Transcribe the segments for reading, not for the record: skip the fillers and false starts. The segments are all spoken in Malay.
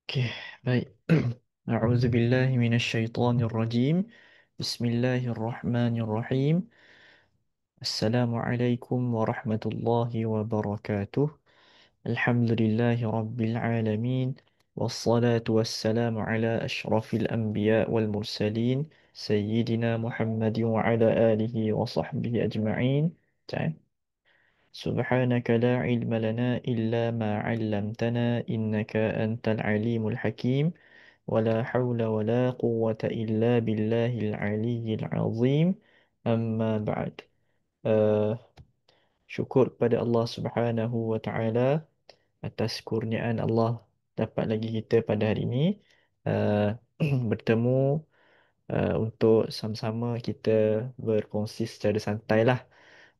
Oke, baik. A'udzubillahi minasyaitonirrajim. Bismillahirrahmanirrahim. Assalamualaikum warahmatullahi wabarakatuh. Alhamdulillahi rabbil alamin. Wassalatu wassalamu ala ashrafil anbiya wal mursalin. Sayyidina Muhammadin wa ala alihi wa sahbihi ajma'in. Baca. سبحانك لا علم لنا إلا ما علمتنا إنك أنت العليم الحكيم ولا حول ولا قوة إلا بالله العلي العظيم أما بعد. uh, Syukur kepada Allah Subhanahu wa Ta'ala atas kurniaan Allah dapat lagi kita pada hari ini uh, bertemu untuk sama-sama kita berkongsi secara santai lah.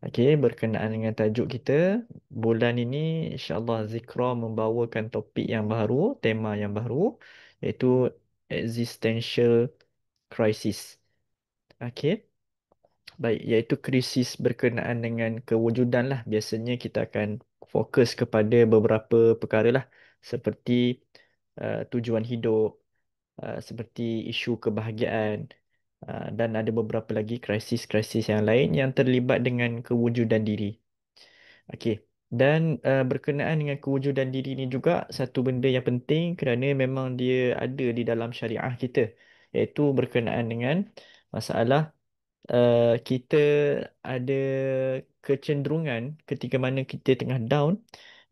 Okey, berkenaan dengan tajuk kita, bulan ini insya-Allah Zikra membawakan topik yang baru, tema yang baru, iaitu existential crisis. Okey, baik, iaitu krisis berkenaan dengan kewujudan lah. Biasanya kita akan fokus kepada beberapa perkara lah, seperti tujuan hidup, seperti isu kebahagiaan, dan ada beberapa lagi krisis-krisis yang lain yang terlibat dengan kewujudan diri. Okey. Dan berkenaan dengan kewujudan diri ini juga satu benda yang penting kerana memang dia ada di dalam syariah kita, iaitu berkenaan dengan masalah kita ada kecenderungan ketika mana kita tengah down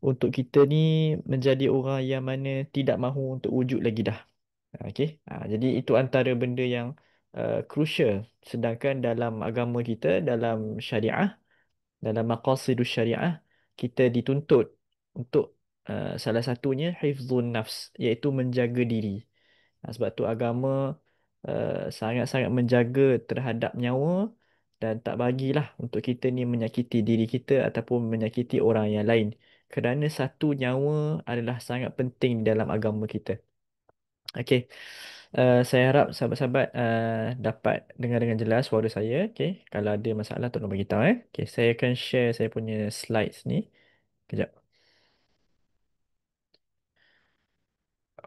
untuk kita ni menjadi orang yang mana tidak mahu untuk wujud lagi dah. Okey. Jadi itu antara benda yang crucial, sedangkan dalam agama kita, dalam syariah, dalam maqasidus syariah, kita dituntut untuk salah satunya hifzun nafs, iaitu menjaga diri. Sebab tu agama sangat-sangat menjaga terhadap nyawa dan tak bagilah untuk kita ni menyakiti diri kita ataupun menyakiti orang yang lain. Kerana satu nyawa adalah sangat penting di dalam agama kita. Okey. Saya harap sahabat-sahabat dapat dengar dengan jelas suara saya. Okey. Kalau ada masalah tolong bagi tahu eh. Okey, saya akan share saya punya slides ni. Kejap.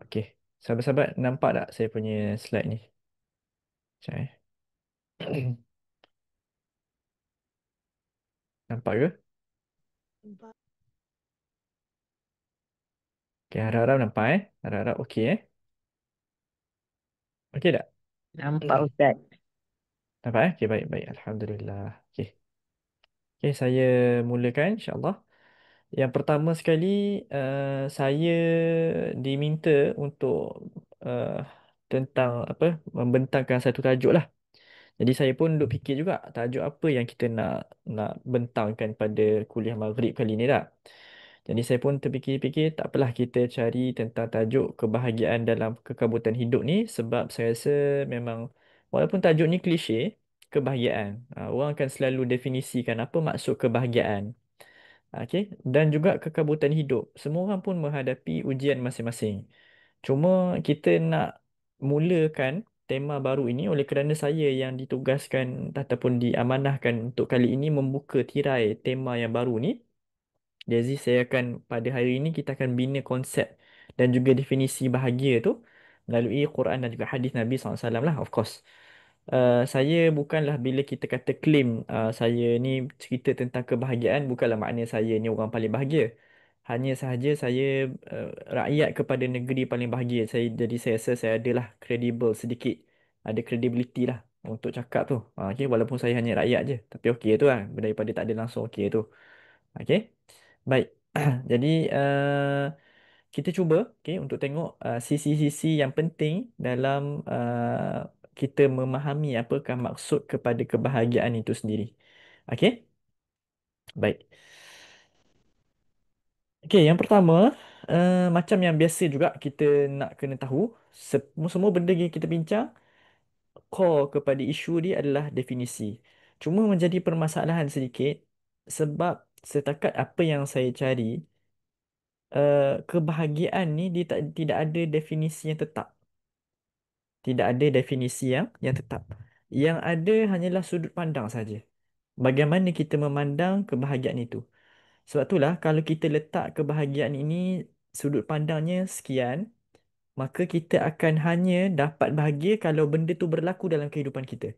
Okey. Sahabat-sahabat nampak tak saya punya slide ni? Sekejap eh. Nampak ke? Okey, harap-harap nampak eh. Harap-harap okey eh. Okey tak? Nampak Ustaz. Nampak eh? Okey, baik-baik. Alhamdulillah. Okey. Okey, saya mulakan insya-Allah. Yang pertama sekali, saya diminta untuk uh, tentang apa, membentangkan satu tajuk lah. Jadi saya pun duk fikir juga tajuk apa yang kita nak bentangkan pada kuliah Maghrib kali ni tak. Jadi saya pun terfikir-fikir tak apalah kita cari tentang tajuk kebahagiaan dalam kekabutan hidup ni, sebab saya rasa memang walaupun tajuk ni klise, kebahagiaan. Orang akan selalu definisikan apa maksud kebahagiaan. Okey, dan juga kekabutan hidup. Semua orang pun menghadapi ujian masing-masing. Cuma kita nak mulakan tema baru ini oleh kerana saya yang ditugaskan ataupun diamanahkan untuk kali ini membuka tirai tema yang baru ni. Jadi saya akan pada hari ini kita akan bina konsep dan juga definisi bahagia tu melalui Quran dan juga hadis Nabi SAW lah, of course. Saya bukanlah bila kita kata claim saya ni cerita tentang kebahagiaan, bukanlah makna saya ni orang paling bahagia. Hanya sahaja saya rakyat kepada negeri paling bahagia. Jadi saya rasa saya adalah kredibel sedikit. Ada credibility lah untuk cakap tu. Okay, walaupun saya hanya rakyat je. Tapi okey tu lah. Daripada tak ada langsung okey tu. Okay. Baik. Jadi kita cuba okay, untuk tengok sisi-sisi yang penting dalam kita memahami apakah maksud kepada kebahagiaan itu sendiri. Okey? Baik. Okey, yang pertama, macam yang biasa juga kita nak kena tahu, semua benda yang kita bincang, core kepada isu dia adalah definisi. Cuma menjadi permasalahan sedikit sebab setakat apa yang saya cari, kebahagiaan ni dia tidak ada definisi yang tetap. Tidak ada definisi yang tetap. Yang ada hanyalah sudut pandang saja. Bagaimana kita memandang kebahagiaan itu. Sebab itulah kalau kita letak kebahagiaan ini sudut pandangnya sekian, maka kita akan hanya dapat bahagia kalau benda tu berlaku dalam kehidupan kita.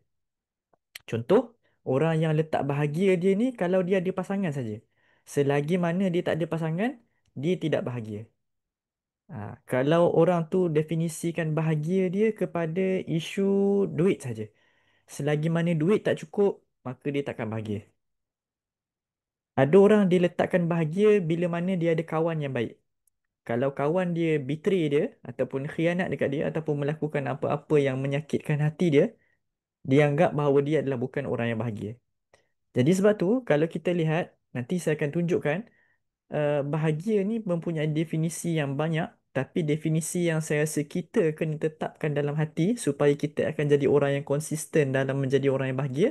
Contoh, orang yang letak bahagia dia ni kalau dia ada pasangan saja. Selagi mana dia tak ada pasangan, dia tidak bahagia. Kalau orang tu definisikan bahagia dia kepada isu duit saja. Selagi mana duit tak cukup, maka dia takkan bahagia. Ada orang dia letakkan bahagia bila mana dia ada kawan yang baik. Kalau kawan dia betray dia ataupun khianat dekat dia ataupun melakukan apa-apa yang menyakitkan hati dia, dia anggap bahawa dia adalah bukan orang yang bahagia. Jadi sebab tu kalau kita lihat, nanti saya akan tunjukkan bahagia ni mempunyai definisi yang banyak, tapi definisi yang saya rasa kita kena tetapkan dalam hati supaya kita akan jadi orang yang konsisten dalam menjadi orang yang bahagia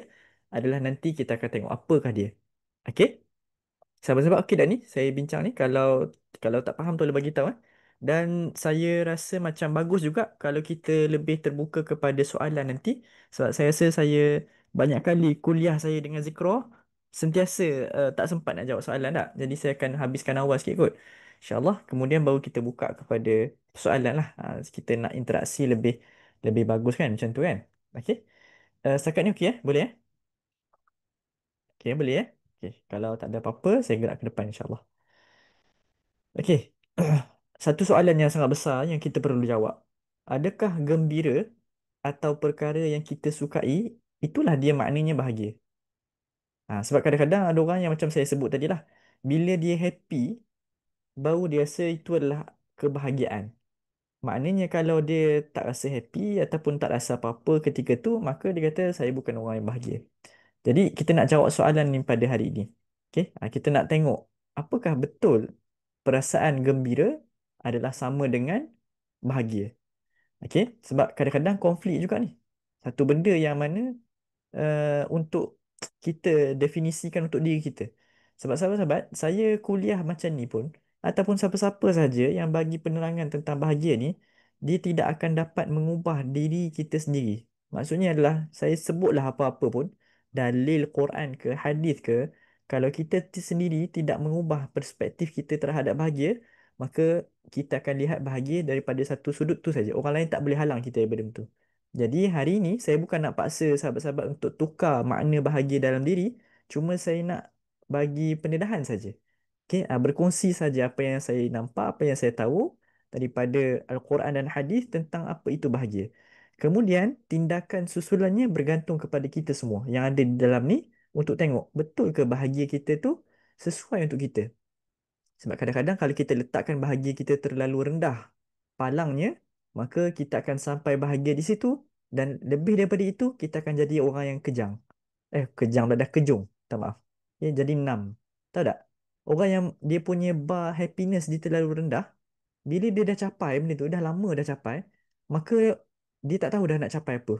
adalah nanti kita akan tengok apakah dia. Okey? Sahabat-sahabat, okey dah ni saya bincang ni. Kalau tak faham tolong bagi tahu eh. Dan saya rasa macam bagus juga kalau kita lebih terbuka kepada soalan nanti. Sebab saya rasa saya banyak kali kuliah saya dengan Zikro sentiasa tak sempat nak jawab soalan tak. Jadi saya akan habiskan awal sikit kot. InsyaAllah kemudian baru kita buka kepada soalan lah. Kita nak interaksi lebih lebih bagus kan macam tu kan. Okey. Setakat ni okey boleh eh? Okey boleh eh? Okey. Kalau tak ada apa-apa saya gerak ke depan insyaAllah. Okey. Satu soalan yang sangat besar yang kita perlu jawab. Adakah gembira atau perkara yang kita sukai, itulah dia maknanya bahagia? Sebab kadang-kadang ada orang yang macam saya sebut tadi lah. Bila dia happy, baru dia rasa itu adalah kebahagiaan. Maknanya kalau dia tak rasa happy ataupun tak rasa apa-apa ketika tu, maka dia kata saya bukan orang yang bahagia. Jadi kita nak jawab soalan ni pada hari ini. Okay? Kita nak tengok apakah betul perasaan gembira adalah sama dengan bahagia. Okey, sebab kadang-kadang konflik juga ni. Satu benda yang mana untuk kita definisikan untuk diri kita. Sebab sahabat-sahabat, saya kuliah macam ni pun ataupun siapa-siapa saja yang bagi penerangan tentang bahagia ni, dia tidak akan dapat mengubah diri kita sendiri. Maksudnya adalah saya sebutlah apa-apa pun, dalil Quran ke hadis ke, kalau kita sendiri tidak mengubah perspektif kita terhadap bahagia, maka kita akan lihat bahagia daripada satu sudut tu saja. Orang lain tak boleh halang kita daripada itu. Jadi hari ini saya bukan nak paksa sahabat-sahabat untuk tukar makna bahagia dalam diri, cuma saya nak bagi pendedahan saja. Okey, berkongsi saja apa yang saya nampak, apa yang saya tahu daripada Al-Quran dan hadis tentang apa itu bahagia. Kemudian tindakan susulannya bergantung kepada kita semua yang ada di dalam ni untuk tengok betul ke bahagia kita tu sesuai untuk kita. Sebab kadang-kadang kalau kita letakkan bahagia kita terlalu rendah palangnya, maka kita akan sampai bahagia di situ dan lebih daripada itu kita akan jadi orang yang kejang. Kejang dah kejung. Tak maaf. Ya, jadi enam. Tahu tak? Orang yang dia punya bar happiness dia terlalu rendah, bila dia dah capai benda tu, dah lama dah capai, maka dia tak tahu dah nak capai apa.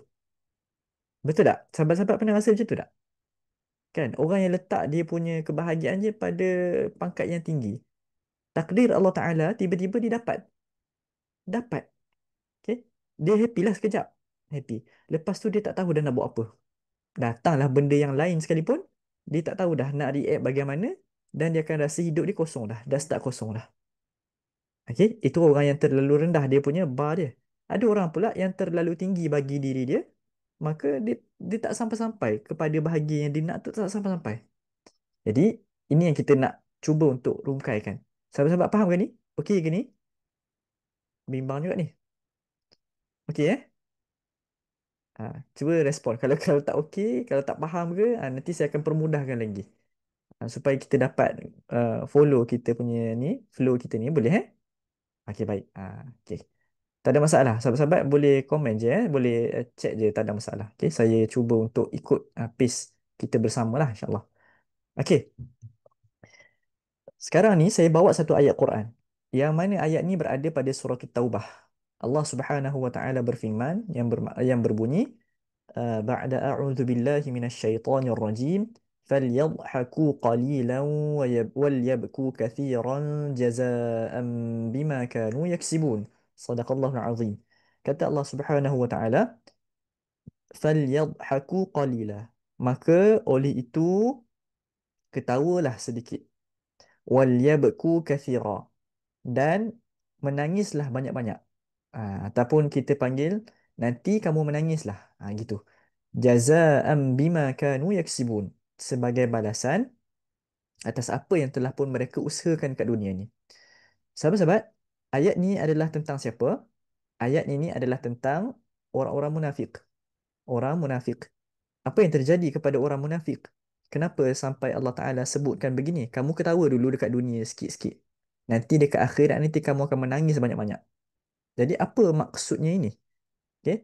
Betul tak? Sahabat-sahabat pernah rasa macam tu tak? Kan? Orang yang letak dia punya kebahagiaan je pada pangkat yang tinggi. Takdir Allah Ta'ala tiba-tiba dia dapat. Dapat. Okay? Dia happy lah sekejap. Happy. Lepas tu dia tak tahu dah nak buat apa. Datanglah benda yang lain sekalipun, dia tak tahu dah nak react bagaimana dan dia akan rasa hidup dia kosong dah. Dah start kosong dah. Okay? Itu orang yang terlalu rendah dia punya bar dia. Ada orang pula yang terlalu tinggi bagi diri dia, maka dia tak sampai-sampai kepada bahagia yang dia nak tu tak sampai-sampai. Jadi, ini yang kita nak cuba untuk rungkaikan. Sahabat-sahabat faham ke ni? Okey ke ni? Bimbang juga ni. Okey cuba respon. Kalau tak okey, kalau tak faham ke, nanti saya akan permudahkan lagi. Supaya kita dapat follow kita punya ni, flow kita ni, boleh Okey, baik. Okey. Tak ada masalah. Sahabat-sahabat boleh komen je boleh chat je, tak ada masalah. Okey, saya cuba untuk ikut pace kita bersama lah insya-Allah. Okey. Sekarang ni saya bawa satu ayat Quran. Yang mana ayat ni berada pada surah Taubah. Allah Subhanahu wa taala berfirman yang berbunyi بعد أعوذ بالله من الشيطان الرجيم فليضحكوا قليلا وليبكوا كثيرا جزاء بما كانوا يكسبون صدق الله العظيم. Kata Allah Subhanahu wa taala, فليضحكوا قليلا, maka oleh itu ketawalah sedikit, walyabku kathira, dan menangislah banyak-banyak. Ataupun kita panggil nanti kamu menangislah. Gitu. Jaza'an bima kanu yaksibun. Sebagai balasan atas apa yang telah pun mereka usahakan kat dunia ni. Sahabat-sahabat, ayat ni adalah tentang siapa? Ayat ini adalah tentang orang-orang munafik. Orang munafik. Apa yang terjadi kepada orang munafik? Kenapa sampai Allah Ta'ala sebutkan begini? Kamu ketawa dulu dekat dunia sikit-sikit. Nanti dekat akhirat nanti kamu akan menangis banyak-banyak. Jadi apa maksudnya ini? Okay.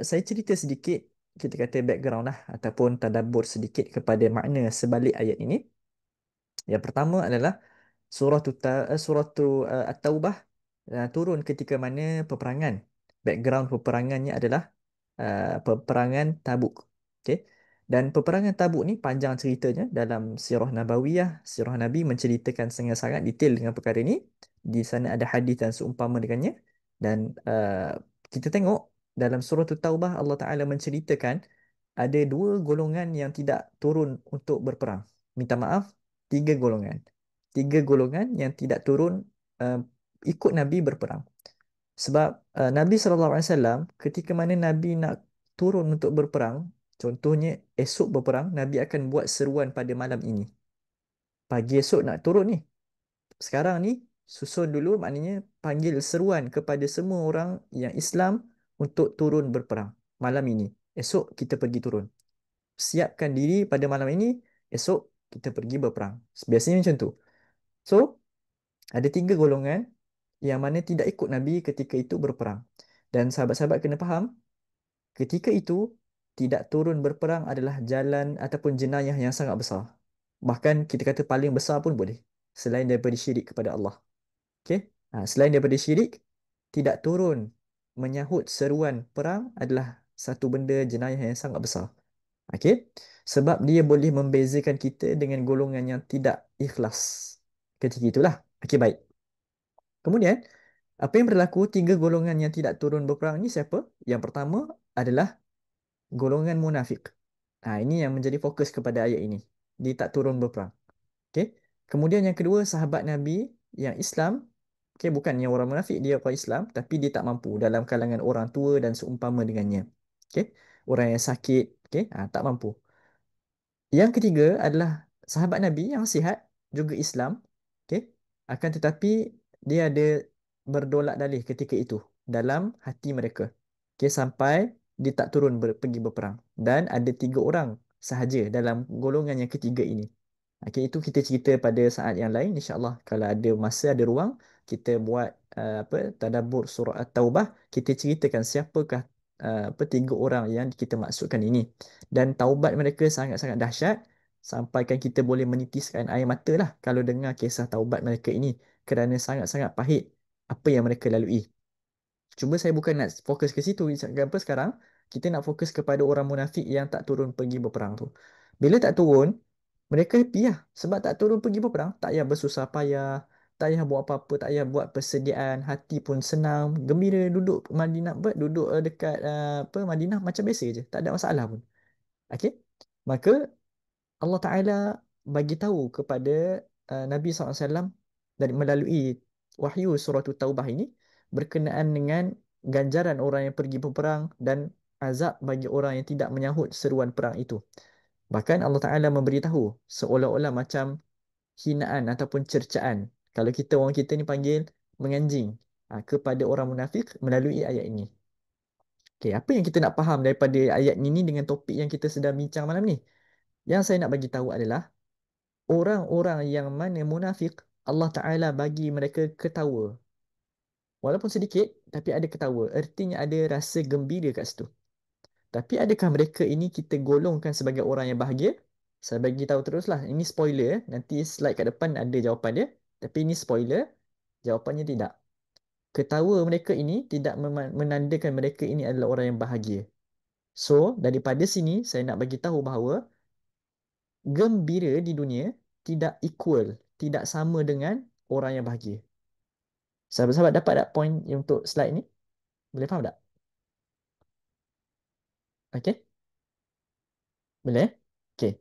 Saya cerita sedikit, kita kata background lah, ataupun tadabbur sedikit kepada makna sebalik ayat ini. Yang pertama adalah surah At-Taubah turun ketika mana peperangan. Background peperangannya adalah peperangan Tabuk. Okey. Dan peperangan Tabuk ni panjang ceritanya dalam Sirah Nabawiyah. Sirah Nabi menceritakan sangat-sangat detail dengan perkara ini. Di sana ada hadis dan seumpama dengannya. Dan kita tengok dalam surah Taubah Allah Ta'ala menceritakan ada dua golongan yang tidak turun untuk berperang. Minta maaf, tiga golongan. Tiga golongan yang tidak turun uh, ikut Nabi berperang. Sebab Nabi SAW ketika mana Nabi nak turun untuk berperang, contohnya esok berperang, Nabi akan buat seruan pada malam ini. Pagi esok nak turun ni. Sekarang ni susun dulu, maknanya panggil seruan kepada semua orang yang Islam untuk turun berperang malam ini. Esok kita pergi turun. Siapkan diri pada malam ini, esok kita pergi berperang. Biasanya macam tu. So, ada tiga golongan yang mana tidak ikut Nabi ketika itu berperang. Dan sahabat-sahabat kena faham, ketika itu tidak turun berperang adalah jalan ataupun jenayah yang sangat besar. Bahkan kita kata paling besar pun boleh. Selain daripada syirik kepada Allah. Okay? Selain daripada syirik, tidak turun menyahut seruan perang adalah satu benda jenayah yang sangat besar. Okay? Sebab dia boleh membezakan kita dengan golongan yang tidak ikhlas. Ketika itulah. Okay, baik. Kemudian, apa yang berlaku tiga golongan yang tidak turun berperang ni siapa? Yang pertama adalah golongan munafik. Ini yang menjadi fokus kepada ayat ini. Dia tak turun berperang. Okay? Kemudian yang kedua, sahabat Nabi yang Islam. Okay, bukan yang orang munafik, dia orang Islam. Tapi dia tak mampu dalam kalangan orang tua dan seumpama dengannya. Okay? Orang yang sakit. Okay? Tak mampu. Yang ketiga adalah sahabat Nabi yang sihat, juga Islam. Okay? Akan tetapi dia ada berdolak dalih ketika itu dalam hati mereka. Okay? Sampai dia tak turun pergi berperang. Dan ada tiga orang sahaja dalam golongan yang ketiga ini. Okay, itu kita cerita pada saat yang lain, insya-Allah. Kalau ada masa, ada ruang, kita buat tadabbur surah At-Taubah, kita ceritakan siapakah tiga orang yang kita maksudkan ini. Dan taubat mereka sangat-sangat dahsyat, sampaikan kita boleh menitiskan air mata lah kalau dengar kisah taubat mereka ini, kerana sangat-sangat pahit apa yang mereka lalui. Cuma saya bukan nak fokus ke situ. Kenapa sekarang? Kita nak fokus kepada orang munafik yang tak turun pergi berperang tu. Bila tak turun, mereka happy lah. Sebab tak turun pergi berperang, tak payah bersusah payah, tak payah buat apa-apa, tak payah buat persediaan, hati pun senang, gembira duduk Madinah, duduk dekat Madinah macam biasa je. Tak ada masalah pun. Okey? Maka Allah Ta'ala bagi tahu kepada Nabi SAW dari melalui wahyu surah Taubah ini berkenaan dengan ganjaran orang yang pergi berperang dan azab bagi orang yang tidak menyahut seruan perang itu. Bahkan Allah Ta'ala memberitahu seolah-olah macam hinaan ataupun cercaan. Kalau kita orang kita ni panggil menganjing kepada orang munafik melalui ayat ini. Okay, apa yang kita nak faham daripada ayat ini dengan topik yang kita sedang bincang malam ni? Yang saya nak bagi tahu adalah orang-orang yang mana munafik, Allah Ta'ala bagi mereka ketawa. Walaupun sedikit, tapi ada ketawa. Artinya ada rasa gembira kat situ. Tapi adakah mereka ini kita golongkan sebagai orang yang bahagia? Saya bagi tahu teruslah. Ini spoiler. Nanti slide kat depan ada jawapan dia. Tapi ini spoiler. Jawapannya tidak. Ketawa mereka ini tidak menandakan mereka ini adalah orang yang bahagia. So, daripada sini saya nak bagi tahu bahawa gembira di dunia tidak equal, tidak sama dengan orang yang bahagia. Sahabat-sahabat dapat tak point untuk slide ni? Boleh faham tak? Okey? Boleh? Okey.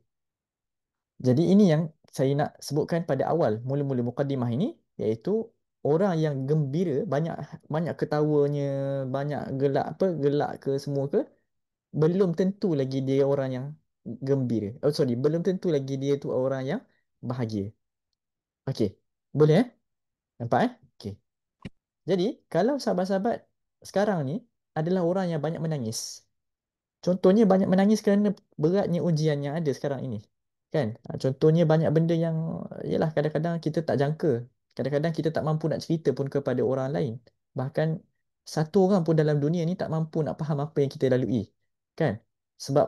Jadi ini yang saya nak sebutkan pada awal mula-mula mukadimah ini, iaitu Orang yang gembira, banyak banyak ketawanya, banyak gelak apa, gelak ke semua ke, belum tentu lagi dia orang yang gembira. Oh sorry, belum tentu lagi dia tu orang yang bahagia. Okey. Boleh eh? Nampak eh? Okey. Jadi, kalau sahabat-sahabat sekarang ni adalah orang yang banyak menangis. Contohnya banyak menangis kerana beratnya ujian yang ada sekarang ini. Kan? Contohnya banyak benda yang yalah kadang-kadang kita tak jangka. Kadang-kadang kita tak mampu nak cerita pun kepada orang lain. Bahkan satu orang pun dalam dunia ni tak mampu nak faham apa yang kita lalui. Kan? Sebab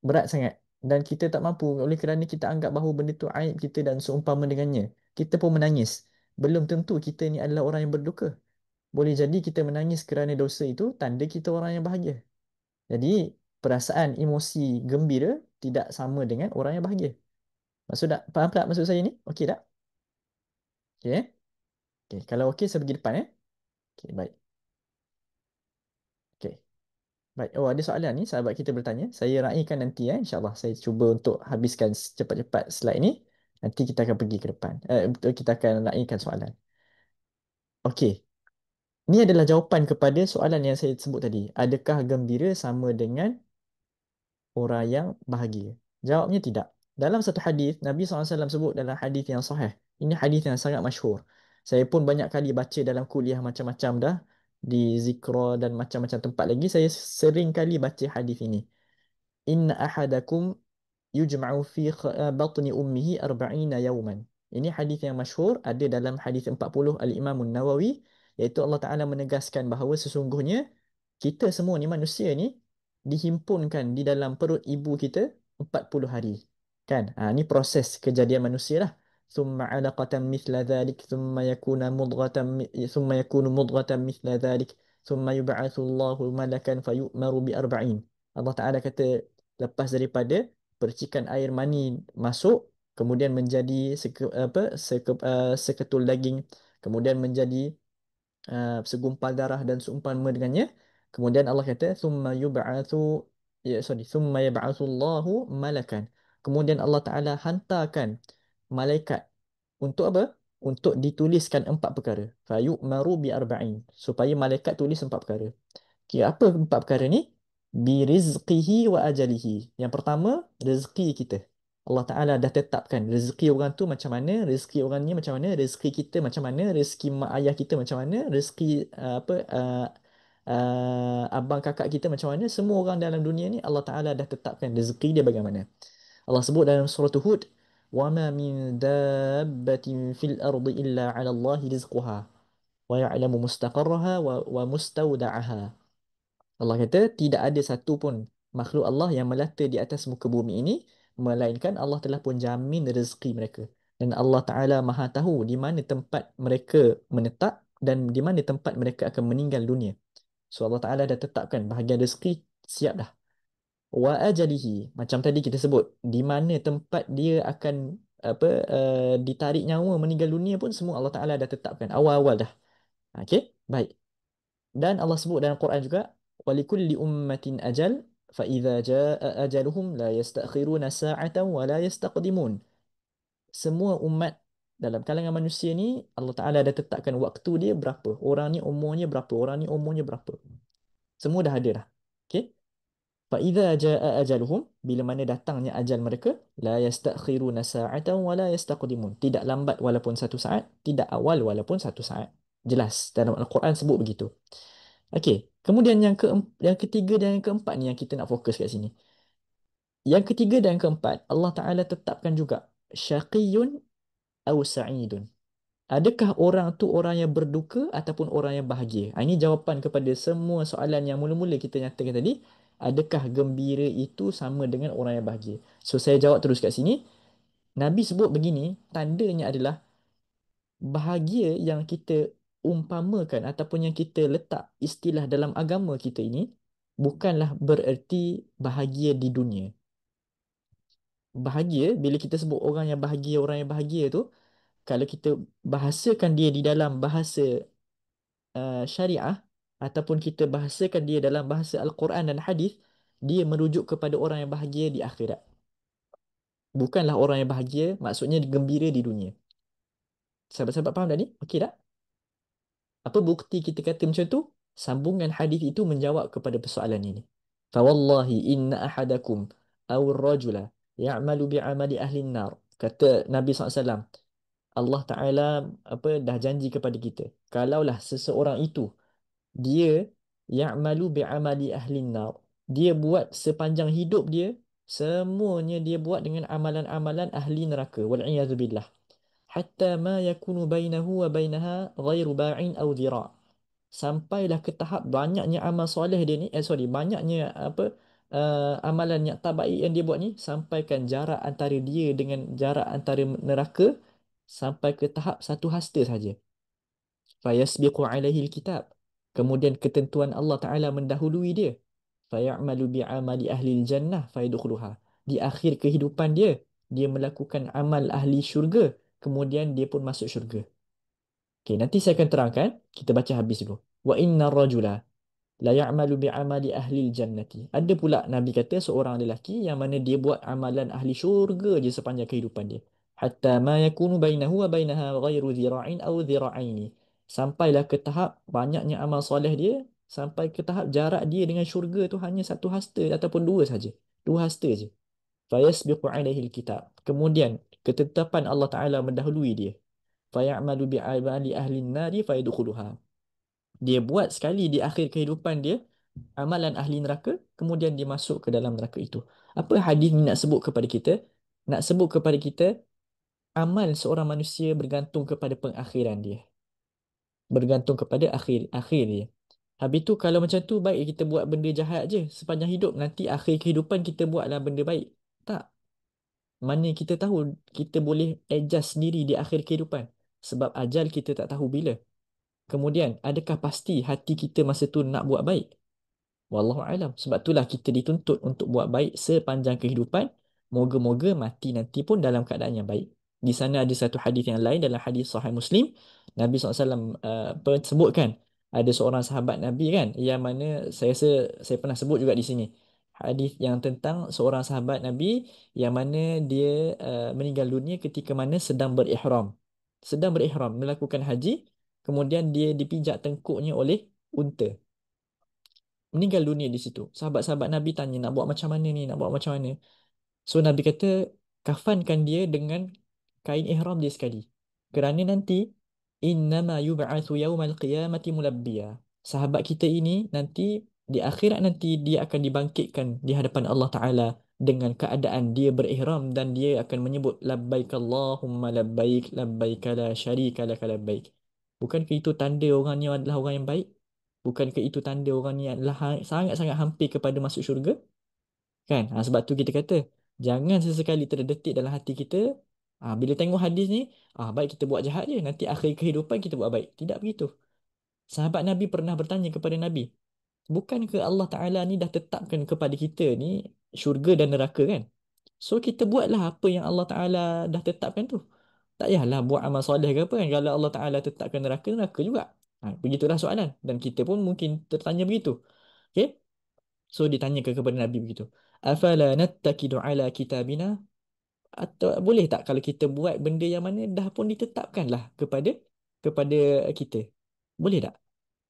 berat sangat. Dan kita tak mampu oleh kerana kita anggap bahawa benda tu aib kita dan seumpama dengannya. Kita pun menangis. Belum tentu kita ni adalah orang yang berduka. Boleh jadi kita menangis kerana dosa itu tanda kita orang yang bahagia. Jadi, perasaan emosi gembira tidak sama dengan orang yang bahagia. Maksud tak? Faham tak maksud saya ni? Okey tak? Okey eh? Okey, kalau okey saya pergi depan eh. Okey, baik. Okey. Baik. Oh, ada soalan ni sahabat kita bertanya. Saya raikan nanti insya-Allah. Saya cuba untuk habiskan cepat-cepat slide ni. Nanti kita akan pergi ke depan. Kita akan raikan soalan. Okey. Ni adalah jawapan kepada soalan yang saya sebut tadi. Adakah gembira sama dengan orang yang bahagia? Jawabnya tidak. Dalam satu hadis, Nabi SAW sebut dalam hadis yang sahih. Ini hadis yang sangat masyhur. Saya pun banyak kali baca dalam kuliah macam-macam dah. Di Zikra dan macam-macam tempat lagi. Saya sering kali baca hadis ini. Inna ahadakum yujma'u fi batni ummihi arba'ina yawman. Ini hadis yang masyhur ada dalam hadis 40 Al-Imam Nawawi, iaitu Allah Taala menegaskan bahawa sesungguhnya kita semua ni manusia ni dihimpunkan di dalam perut ibu kita 40 hari. Kan? Ni proses kejadian manusia lah. ثم علقة مثل ذلك ثم يكون مضغة مثل ذلك ثم يبعث الله ملكا فيؤمر بأربعين. Allah Taala kata lepas daripada percikan air mani masuk, kemudian menjadi seketul daging, kemudian menjadi segumpal darah dan seumpama dengannya. Kemudian Allah kata thumma yub'atsu thumma yab'atsu Allahu malakan. Kemudian Allah Taala hantarkan malaikat untuk apa? Untuk dituliskan empat perkara. Fa yu'maru bi arba'in. Supaya malaikat tulis empat perkara. Kira apa empat perkara ni? Birizqihi wa ajalihi. Yang pertama, rezeki kita. Allah Ta'ala dah tetapkan rezeki orang tu macam mana, rezeki orang ni macam mana, rezeki kita macam mana, rezeki mak ayah kita macam mana, rezeki abang kakak kita macam mana. Semua orang dalam dunia ni Allah Ta'ala dah tetapkan rezeki dia bagaimana. Allah sebut dalam surah Hud, وَمَا مِن دَابَّةٍ فِي الْأَرْضِ إِلَّا عَلَى اللَّهِ رِزْقُهَا وَيَعْلَمُ مُسْتَقَرَّهَا وَمُسْتَوْدَعَهَا. Allah kata tidak ada satu pun makhluk Allah yang melata di atas muka bumi ini melainkan Allah telah pun jamin rezeki mereka. Dan Allah Ta'ala Maha tahu di mana tempat mereka menetap dan di mana tempat mereka akan meninggal dunia. So Allah Ta'ala dah tetapkan bahagian rezeki siap dah. Wa ajalihi, macam tadi kita sebut, di mana tempat dia akan ditarik nyawa meninggal dunia pun semua Allah Ta'ala dah tetapkan awal-awal dah. Okey, baik. Dan Allah sebut dalam Quran juga, walikulli ummatin ajal fa idza jaa ajaluhum la yastakhiruna sa'atan wa la yastaqdimun. Semua umat dalam kalangan manusia ni Allah Taala dah tetapkan waktu dia berapa. Orang ni umurnya berapa, orang ni umurnya berapa. Semua dah ada dah. Okey? Fa idza jaa ajaluhum, bila mana datangnya ajal mereka, la yastakhiruna sa'atan wa la yastaqdimun. Tidak lambat walaupun satu saat, tidak awal walaupun satu saat. Jelas dalam Al-Quran sebut begitu. Okey, kemudian yang ketiga dan yang keempat ni yang kita nak fokus kat sini. Yang ketiga dan yang keempat, Allah Taala tetapkan juga syaqiyun aw sa'idun. Adakah orang tu orang yang berduka ataupun orang yang bahagia? Ini jawapan kepada semua soalan yang mula-mula kita nyatakan tadi. Adakah gembira itu sama dengan orang yang bahagia? So saya jawab terus kat sini. Nabi sebut begini, tandanya adalah bahagia yang kita umpamakan ataupun yang kita letak istilah dalam agama kita ini bukanlah bererti bahagia di dunia. Bahagia, bila kita sebut orang yang bahagia tu, kalau kita bahasakan dia di dalam bahasa syariah ataupun kita bahasakan dia dalam bahasa Al-Quran dan hadis, dia merujuk kepada orang yang bahagia di akhirat. Bukanlah orang yang bahagia, maksudnya gembira di dunia. Sahabat-sahabat faham tadi? Okey tak? Apa bukti kita kata macam tu? Sambungan hadis itu menjawab kepada persoalan ini. Fawallahi inna ahadakum awir rajula ya'malu bi'amali ahli nar. Kata Nabi SAW, Allah Ta'ala dah janji kepada kita. Kalaulah seseorang itu, dia ya'malu bi'amali ahli nar. Dia buat sepanjang hidup dia, semuanya dia buat dengan amalan-amalan ahli neraka. Wal'iyadzubillah. Hatta ma yakunu bainahu wa bainaha ghairu ba'in aw dhira'. Sampailah ke tahap banyaknya amal soleh dia ni, banyaknya amalan yang tak baik yang dia buat ni, sampaikan jarak antara dia dengan jarak antara neraka sampai ke tahap satu hasta saja. Fayasbiqu alaihi alkitab. Kemudian ketentuan Allah Ta'ala mendahului dia. Fayamalu bi'amali ahli jannah fayadkhuluha. Di akhir kehidupan dia, dia melakukan amal ahli syurga, kemudian dia pun masuk syurga. Okey, nanti saya akan terangkan. Kita baca habis dulu. Wa inna rajula la ya'malu bi'amali ahli jannati. Ada pula Nabi kata seorang lelaki yang mana dia buat amalan ahli syurga je sepanjang kehidupan dia. Hatta ma yakunu bainahu wa bainaha ghairu dhira'in aw dhira'aini. Sampailah ke tahap banyaknya amal soleh dia, sampai ke tahap jarak dia dengan syurga tu hanya satu hasta ataupun dua saja. Dua hasta je. Fayasbiqu alaihi alkitab. Kemudian ketetapan Allah Taala mendahului dia. Fayamalu bi'amali ahli nari fayadkhuluha. Dia buat sekali di akhir kehidupan dia amalan ahli neraka, kemudian dia masuk ke dalam neraka itu. Apa hadis ni nak sebut kepada kita? Nak sebut kepada kita amal seorang manusia bergantung kepada pengakhiran dia. Bergantung kepada akhir dia. Habis tu kalau macam tu baik kita buat benda jahat je sepanjang hidup, nanti akhir kehidupan kita buatlah benda baik. Tak. Mana kita tahu kita boleh adjust sendiri di akhir kehidupan. Sebab ajal kita tak tahu bila. Kemudian, adakah pasti hati kita masa tu nak buat baik? Wallahu alam. Sebab itulah kita dituntut untuk buat baik sepanjang kehidupan. Moga-moga mati nanti pun dalam keadaan yang baik. Di sana ada satu hadis yang lain dalam hadis Sahih Muslim. Nabi SAW sebutkan ada seorang sahabat Nabi kan yang mana saya rasa saya pernah sebut juga di sini. Hadis yang tentang seorang sahabat Nabi yang mana dia meninggal dunia ketika mana sedang berihram. Sedang berihram melakukan haji, kemudian dia dipijak tengkuknya oleh unta, meninggal dunia di situ. Sahabat-sahabat Nabi tanya, nak buat macam mana ni? Nak buat macam mana? So Nabi kata, kafankan dia dengan kain ihram dia sekali. Kerana nanti, innama yub'atsu yawmal qiyamati mulabbiya. Sahabat kita ini nanti, di akhirat nanti, dia akan dibangkitkan di hadapan Allah Ta'ala dengan keadaan dia berihram dan dia akan menyebut labbaik Allahumma labbaik labbaik la syarika lak labbaik. Bukankah itu tanda orang ni adalah orang yang baik? Bukankah itu tanda orang ni adalah sangat-sangat hampir kepada masuk syurga? Kan? Sebab tu kita kata, jangan sesekali terdetik dalam hati kita, bila tengok hadis ni, baik kita buat jahat je, nanti akhir kehidupan kita buat baik. Tidak begitu. Sahabat Nabi pernah bertanya kepada Nabi, bukankah Allah Ta'ala ni dah tetapkan kepada kita ni syurga dan neraka kan? So kita buatlah apa yang Allah Ta'ala dah tetapkan tu. Tak payahlah buat amal soleh ke apa kan. Kalau Allah Ta'ala tetapkan neraka, neraka juga. Begitulah soalan. Dan kita pun mungkin tertanya begitu. Okay? So ditanya kepada Nabi begitu. Afala nattakidu ala kitabina? Atau boleh tak kalau kita buat benda yang mana dah pun ditetapkan lah kepada kita? Boleh tak?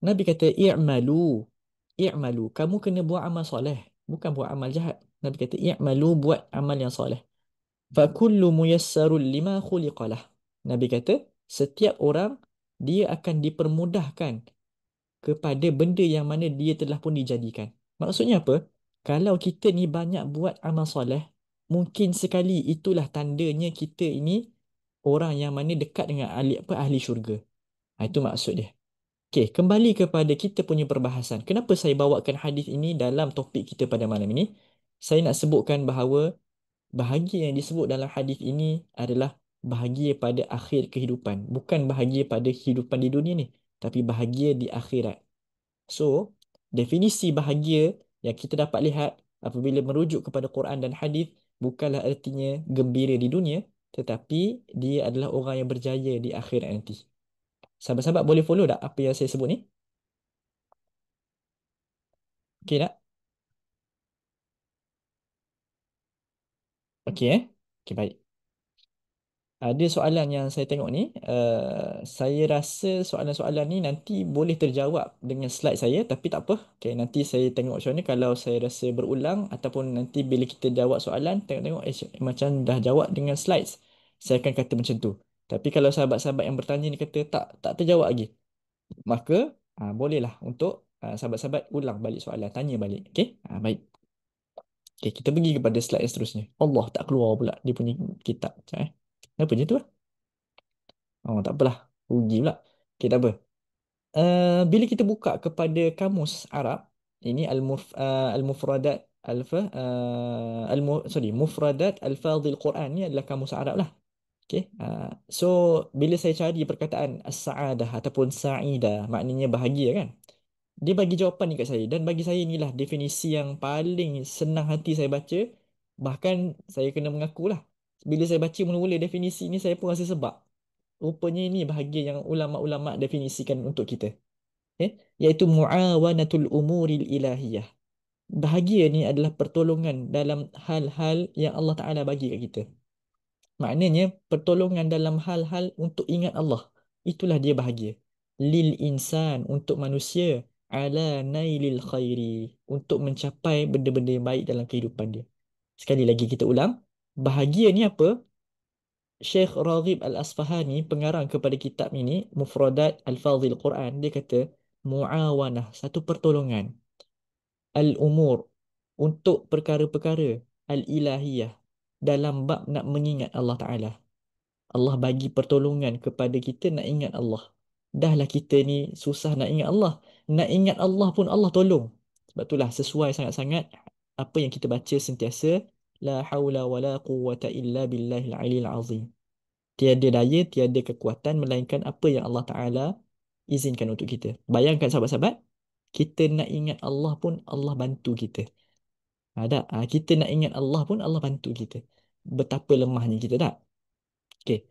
Nabi kata i'malu. I'malu. Kamu kena buat amal soleh. Bukan buat amal jahat. Nabi kata i'malu, buat amal yang soleh. Fa kullu muyassarul lima khuliqalah. Nabi kata setiap orang dia akan dipermudahkan kepada benda yang mana dia telah pun dijadikan. Maksudnya apa? Kalau kita ni banyak buat amal soleh, mungkin sekali itulah tandanya kita ini orang yang mana dekat dengan ahli syurga. Itu maksud dia. Okey, kembali kepada kita punya perbahasan. Kenapa saya bawakan hadis ini dalam topik kita pada malam ini? Saya nak sebutkan bahawa bahagia yang disebut dalam hadis ini adalah bahagia pada akhir kehidupan. Bukan bahagia pada kehidupan di dunia ni, tapi bahagia di akhirat. So, definisi bahagia yang kita dapat lihat apabila merujuk kepada Quran dan hadis bukanlah artinya gembira di dunia, tetapi dia adalah orang yang berjaya di akhirat nanti. Sahabat-sahabat boleh follow tak apa yang saya sebut ni? Okey tak? Okey. Okey, baik. Ada soalan yang saya tengok ni, saya rasa soalan-soalan ni nanti boleh terjawab dengan slide saya, tapi tak apa. Okay, nanti saya tengok macam ni kalau saya rasa berulang ataupun nanti bila kita jawab soalan, tengok-tengok macam dah jawab dengan slides, saya akan kata macam tu. Tapi kalau sahabat-sahabat yang bertanya ni kata tak terjawab lagi, maka bolehlah untuk sahabat-sahabat ulang balik soalan, tanya balik. Okey? Baik. Okey, kita pergi kepada slide yang seterusnya. Allah tak keluar pula dia punya kitab. Sekejap, Apa je tu? Oh, tak apalah. Rugi pula. Okey, tak apa. Bila kita buka kepada kamus Arab, ini al-mufradat mufradat al-fadhil Quran ni adalah kamus Arab lah. Okay. So bila saya cari perkataan as-sa'adah ataupun sa'idah, maknanya bahagia kan? Dia bagi jawapan ni kat saya dan bagi saya inilah definisi yang paling senang hati saya baca. Bahkan saya kena mengaku lah. Bila saya baca mula-mula definisi ni saya pun rasa sebab. Rupanya ini bahagia yang ulama-ulama definisikan untuk kita. Iaitu muawanatul umuril ilahiyah. Bahagia ni adalah pertolongan dalam hal-hal yang Allah Ta'ala bagi kat kita. Maknanya pertolongan dalam hal-hal untuk ingat Allah. Itulah dia bahagia. Lil insan untuk manusia ala nailil khairi untuk mencapai benda-benda yang baik dalam kehidupan dia. Sekali lagi kita ulang. Bahagia ni apa? Syekh Raghib Al-Asfahani pengarang kepada kitab ini Mufradat Al-Fadhil Quran dia kata muawanah satu pertolongan al-umur untuk perkara-perkara al-ilahiyah dalam bab nak mengingat Allah Ta'ala. Allah bagi pertolongan kepada kita nak ingat Allah. Dahlah kita ni susah nak ingat Allah. Nak ingat Allah pun Allah tolong. Sebab itulah sesuai sangat-sangat apa yang kita baca sentiasa. La hawla wa la quwwata illa billahil aliyil azim. Tiada daya, tiada kekuatan melainkan apa yang Allah Ta'ala izinkan untuk kita. Bayangkan sahabat-sahabat, kita nak ingat Allah pun Allah bantu kita. Tak? Kita nak ingat Allah pun Allah bantu kita. Betapa lemahnya kita tak? Okey.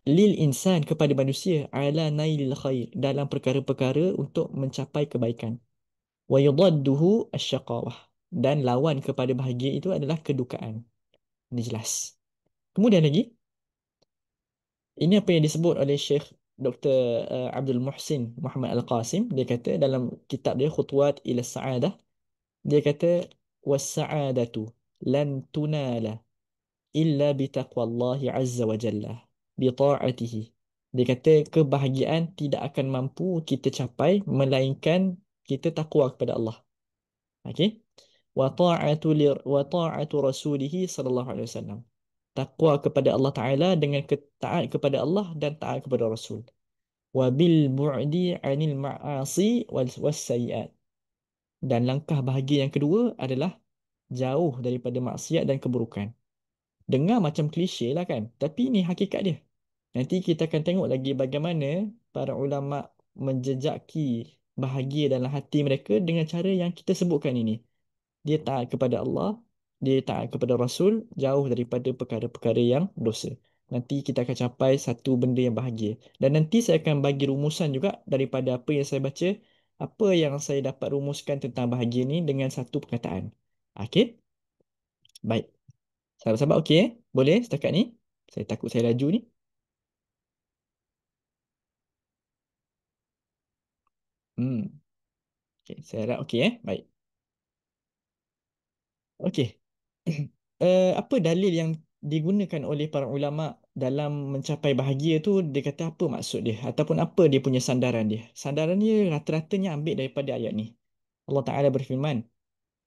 Lil insan kepada manusia ala nailil khair dalam perkara-perkara untuk mencapai kebaikan. Wa yudadduhu asyaqawah dan lawan kepada bahagia itu adalah kedukaan. Ini jelas. Kemudian lagi, ini apa yang disebut oleh Syekh Dr. Abdul Muhsin Muhammad Al-Qasim. Dia kata dalam kitab dia Khutuwat ila Sa'adah, dia kata was-sa'adatu lan tunala illa bitaqwallahi azza wa jalla bi ta'atihi. Dia kata kebahagiaan tidak akan mampu kita capai melainkan kita takwa kepada Allah. Okey? Wa ta'atu rasulih sallallahu alaihi wasallam. Takwa kepada Allah Taala dengan taat kepada Allah dan taat kepada Rasul. Wa bil bu'di 'anil ma'asi was sayiat. Dan langkah bahagia yang kedua adalah jauh daripada maksiat dan keburukan. Dengar macam klise lah kan. Tapi ini hakikat dia. Nanti kita akan tengok lagi bagaimana para ulama menjejaki bahagia dalam hati mereka dengan cara yang kita sebutkan ini. Dia taat kepada Allah, dia taat kepada Rasul, jauh daripada perkara-perkara yang dosa. Nanti kita akan capai satu benda yang bahagia. Dan nanti saya akan bagi rumusan juga daripada apa yang saya baca, apa yang saya dapat rumuskan tentang bahagia ni dengan satu perkataan. Okey? Baik. Sahabat-sahabat okey Boleh setakat ni? Saya takut saya laju ni. Hmm. Okey, saya harap okey. Baik. Okey. Apa dalil yang digunakan oleh para ulama dalam mencapai bahagia tu, dia kata apa maksud dia ataupun apa dia punya sandaran dia. Sandaran dia rata-ratanya ambil daripada ayat ni. Allah Ta'ala berfirman,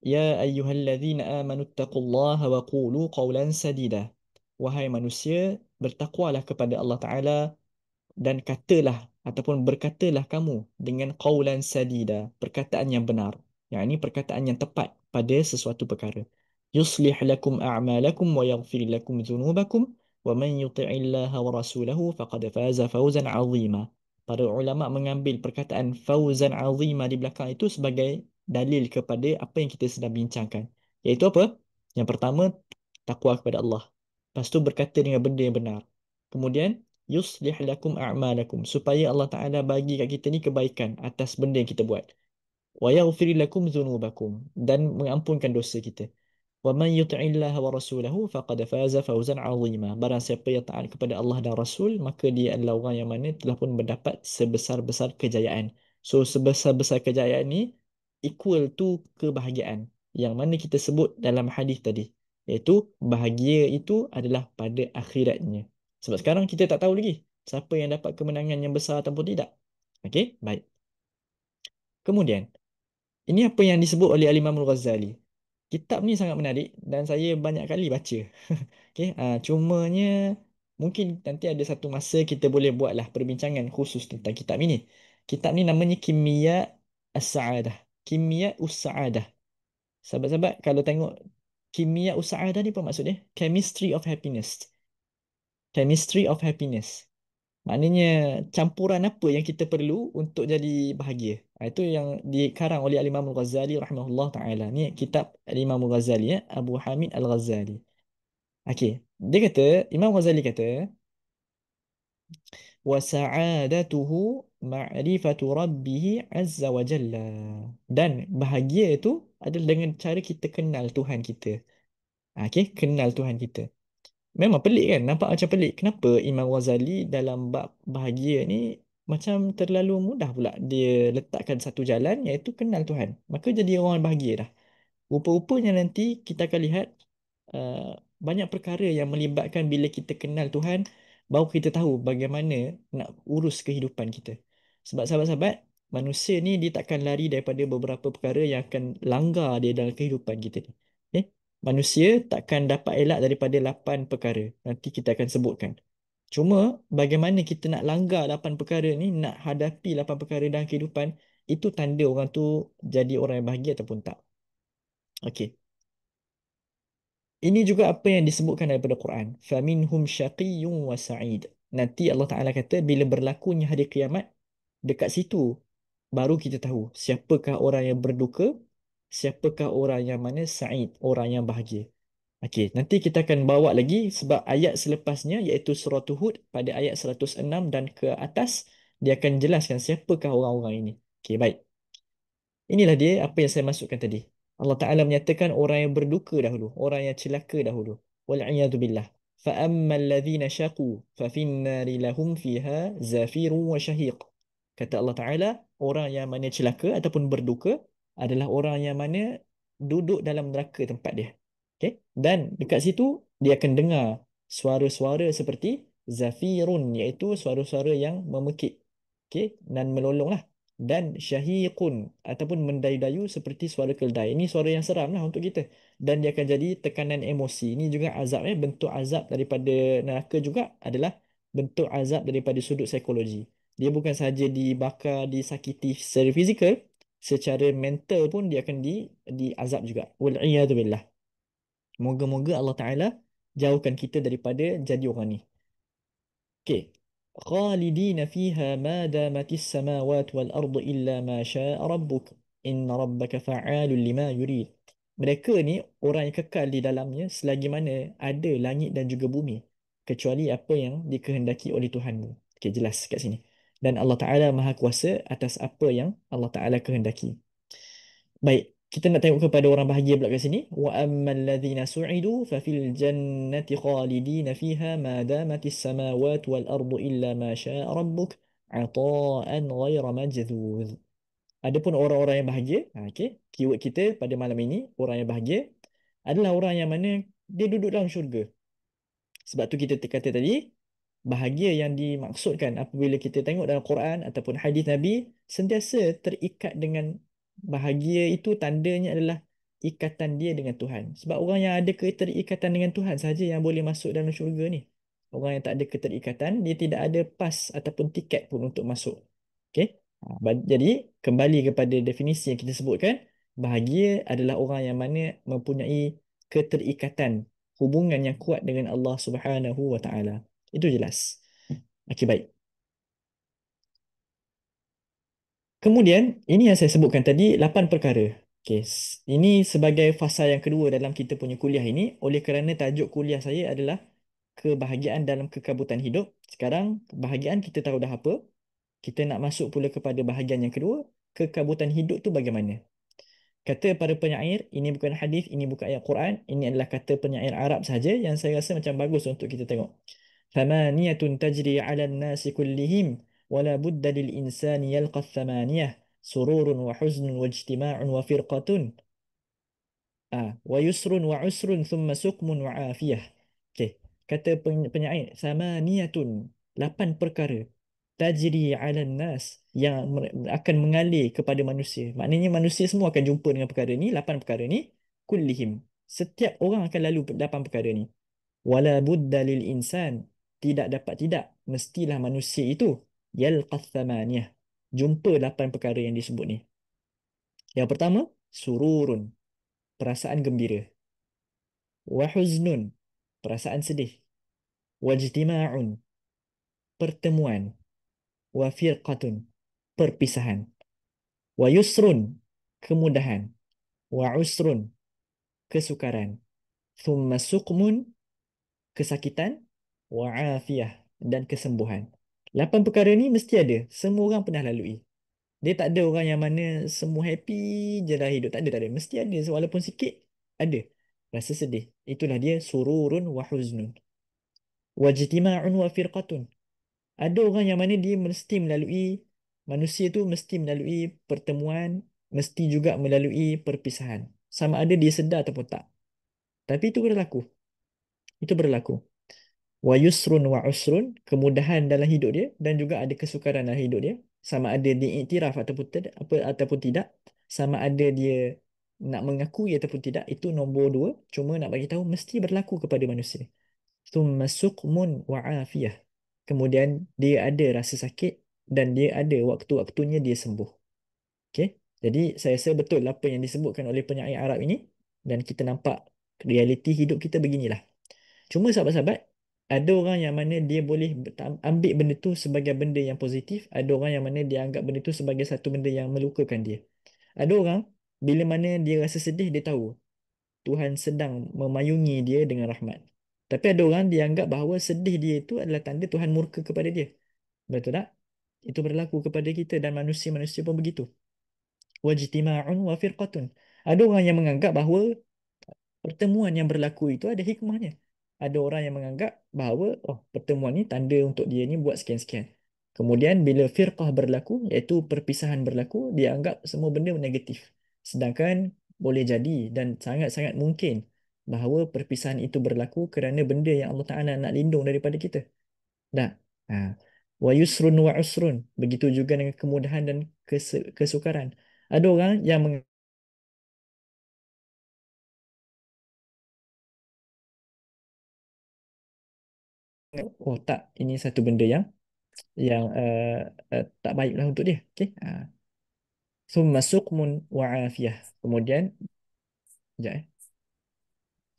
Ya ayyuhallazina amanu taqullaha wa qulu qawlan sadida. Wahai manusia, bertakwalah kepada Allah Ta'ala dan katalah ataupun berkatalah kamu dengan qawlan sadida, perkataan yang benar. Yang ini perkataan yang tepat pada sesuatu perkara. Yuslih lakum a'malakum wa yaghfir lakum dhunubakum wa man yuti'illaha wa rasulahu faqad faza fawzan 'azima. Para ulama mengambil perkataan fawzan 'azima di belakang itu sebagai dalil kepada apa yang kita sedang bincangkan. Iaitu apa? Yang pertama, takwa kepada Allah. Lepas tu berkata dengan benda yang benar. Kemudian yuslih lakum a'malakum supaya Allah Taala bagi kat kita ni kebaikan atas benda yang kita buat. Wa yaghfir lakum dzunubakum dan mengampunkan dosa kita. Wa man yuti'illah wa rasulahu faqad faza fawzan 'azima. Barang siapa yang taat kepada Allah dan Rasul, maka dia adalah orang yang mana telah pun mendapat sebesar-besar kejayaan. So sebesar-besar kejayaan ni equal to kebahagiaan yang mana kita sebut dalam hadis tadi, iaitu bahagia itu adalah pada akhiratnya. Sebab sekarang kita tak tahu lagi siapa yang dapat kemenangan yang besar ataupun tidak. Okey, baik. Kemudian ini apa yang disebut oleh Al-Imam Al-Ghazali. Kitab ni sangat menarik dan saya banyak kali baca. Okey, cumanya mungkin nanti ada satu masa kita boleh buatlah perbincangan khusus tentang kitab ini. Kitab ni namanya Kimia As-Sa'adah. Kimia Us-Sa'adah. Sahabat-sahabat, kalau tengok Kimia Us-Sa'adah ni apa maksudnya? Chemistry of Happiness. Chemistry of Happiness. Maknanya campuran apa yang kita perlu untuk jadi bahagia. Itu yang dikarang oleh Al-Imam Al-Ghazali rahimahullah ta'ala. Ni kitab Al-Imam Al-Ghazali, Abu Hamid Al-Ghazali. Okey, dia kata, Imam Ghazali kata, wa sa'adatuhu ma'rifatu rabbih azza wa jalla. Dan bahagia itu adalah dengan cara kita kenal Tuhan kita. Okey, kenal Tuhan kita. Memang pelik kan? Nampak macam pelik. Kenapa Imam Ghazali dalam bab bahagia ni macam terlalu mudah pula dia letakkan satu jalan iaitu kenal Tuhan. Maka jadi orang bahagia dah. Rupa-rupanya nanti kita akan lihat banyak perkara yang melibatkan bila kita kenal Tuhan, baru kita tahu bagaimana nak urus kehidupan kita. Sebab sahabat-sahabat, manusia ni dia takkan lari daripada beberapa perkara yang akan langgar dia dalam kehidupan kita ni. Eh? Manusia takkan dapat elak daripada 8 perkara. Nanti kita akan sebutkan. Cuma bagaimana kita nak langgar 8 perkara ni, nak hadapi 8 perkara dalam kehidupan, itu tanda orang tu jadi orang yang bahagia ataupun tak. Okey. Ini juga apa yang disebutkan daripada Quran. Faminhum syaqiyyun wa sa'id. Nanti Allah Ta'ala kata bila berlakunya hari kiamat, dekat situ baru kita tahu siapakah orang yang berduka, siapakah orang yang mana sa'id, orang yang bahagia. Okey, nanti kita akan bawa lagi sebab ayat selepasnya iaitu surah Hud pada ayat 106 dan ke atas, dia akan jelaskan siapakah orang-orang ini. Okey, baik. Inilah dia apa yang saya masukkan tadi. Allah Ta'ala menyatakan orang yang berduka dahulu, orang yang celaka dahulu. Wal'iyadu billah. فَأَمَّا الَّذِينَ شَقُوا فَفِي النَّارِ لَهُمْ فِيهَا زَفِيرٌ وَشَهِيقٌ. Kata Allah Ta'ala, orang yang mana celaka ataupun berduka adalah orang yang mana duduk dalam neraka tempat dia. Okay? Dan dekat situ, dia akan dengar suara-suara seperti zafirun, iaitu suara-suara yang memekik. Okay? Dan melolong lah, dan syahiqun ataupun mendayu-dayu seperti suara keldai. Ini suara yang seram lah untuk kita. Dan dia akan jadi tekanan emosi. Ini juga azab, bentuk azab daripada neraka juga adalah bentuk azab daripada sudut psikologi. Dia bukan sahaja dibakar, disakiti secara fizikal, secara mental pun dia akan diazab juga. Wal'iyadu billah. Moga-moga Allah Ta'ala jauhkan kita daripada jadi orang ni. Okey. Khalidina fiha ma damatis samawati wal ardu illa ma syaa rabbuk. Inna rabbaka fa'alun lima yurid. Mereka ni orang yang kekal di dalamnya selagi mana ada langit dan juga bumi, kecuali apa yang dikehendaki oleh Tuhanmu. Okey, jelas kat sini. Dan Allah Ta'ala Maha Kuasa atas apa yang Allah Ta'ala kehendaki. Baik, kita nak tengok kepada orang bahagia pula kat sini. Wa ammal ladzina su'idu fa fil jannati khalidina fiha ma damatis samawati wal ardu illa ma syaa rabbuk ata'an ghaira majdzuz. Adapun orang-orang yang bahagia, okey, keyword kita pada malam ini, orang yang bahagia adalah orang yang mana dia duduk dalam syurga. Sebab tu kita kata tadi, bahagia yang dimaksudkan apabila kita tengok dalam Quran ataupun hadis Nabi sentiasa terikat dengan bahagia, itu tandanya adalah ikatan dia dengan Tuhan. Sebab orang yang ada keterikatan dengan Tuhan saja yang boleh masuk dalam syurga ni. Orang yang tak ada keterikatan, dia tidak ada pas ataupun tiket pun untuk masuk. Okey? Jadi, kembali kepada definisi yang kita sebutkan, bahagia adalah orang yang mana mempunyai keterikatan, hubungan yang kuat dengan Allah Subhanahu wa taala. Itu jelas. Okey, baik. Kemudian, ini yang saya sebutkan tadi, 8 perkara. Okey, ini sebagai fasa yang kedua dalam kita punya kuliah ini, oleh kerana tajuk kuliah saya adalah kebahagiaan dalam kekabutan hidup. Sekarang, kebahagiaan kita tahu dah apa. Kita nak masuk pula kepada bahagian yang kedua, kekabutan hidup tu bagaimana? Kata para penyair, ini bukan hadis, ini bukan ayat Quran, ini adalah kata penyair Arab sahaja yang saya rasa macam bagus untuk kita tengok. Thamaniyatun tajri 'ala an-nasi kullihim wa la budda lil insani yalqa thamaniyah sururun wa huznun wa ijtima'un wa firqatun wa yusrun wa usrun thumma suqmun wa afiyah. Okey, kata penyair thamaniyatun, 8 perkara tajri 'ala nas yang akan mengalir kepada manusia. Maknanya manusia semua akan jumpa dengan perkara ni, 8 perkara ni kullihim. Setiap orang akan lalu 8 perkara ni. Wala budda lil insan, tidak dapat tidak, mestilah manusia itu yalqath thamaniyah, jumpa 8 perkara yang disebut ni. Yang pertama, sururun, perasaan gembira. Wa huznun, perasaan sedih. Wajtima'un, pertemuan. Wa firqatun, perpisahan. Wa yusrun, kemudahan. Wa usrun, kesukaran. Thumma suqmun, kesakitan. Wa afiyah, dan kesembuhan. 8 perkara ni mesti ada. Semua orang pernah lalui. Dia tak ada orang yang mana semua happy je lah hidup. Tak ada, tak ada. Mesti ada. Walaupun sikit, ada. Rasa sedih. Itulah dia sururun wa huznun. Wajtima'un wa firqatun. Ada orang yang mana dia mesti melalui, manusia tu mesti melalui pertemuan, mesti juga melalui perpisahan. Sama ada dia sedar ataupun tak. Tapi itu berlaku. Itu berlaku. Wa yusrun wa usrun, kemudahan dalam hidup dia dan juga ada kesukaran dalam hidup dia. Sama ada dia iktiraf ataupun tidak, ataupun tidak. Sama ada dia nak mengakui ataupun tidak. Itu nombor dua. Cuma nak bagi tahu mesti berlaku kepada manusia. Thumma suqmun wa afiyah. Kemudian dia ada rasa sakit dan dia ada waktu-waktunya dia sembuh. Okey. Jadi saya rasa betul apa yang disebutkan oleh penyair Arab ini dan kita nampak realiti hidup kita beginilah. Cuma sahabat-sahabat, ada orang yang mana dia boleh ambil benda tu sebagai benda yang positif, ada orang yang mana dia anggap benda tu sebagai satu benda yang melukakan dia. Ada orang bila mana dia rasa sedih dia tahu Tuhan sedang memayungi dia dengan rahmat. Tapi ada orang dia anggap bahawa sedih dia itu adalah tanda Tuhan murka kepada dia. Betul tak? Itu berlaku kepada kita dan manusia-manusia pun begitu. Wajtima'un wa firqatun. Ada orang yang menganggap bahawa pertemuan yang berlaku itu ada hikmahnya. Ada orang yang menganggap bahawa pertemuan ni tanda untuk dia ni buat sekian-sekian. Kemudian bila firqah berlaku, iaitu perpisahan berlaku, dia anggap semua benda negatif. Sedangkan boleh jadi dan sangat-sangat mungkin bahawa perpisahan itu berlaku kerana benda yang Allah Ta'ala nak lindung daripada kita. Dah. Ha. Wa yusrun wa usrun. Begitu juga dengan kemudahan dan kesukaran. Ada orang yang oh tak, ini satu benda yang tak baiklah untuk dia. Okey. Thumma suqmun wa afiyah. Kemudian, sekejap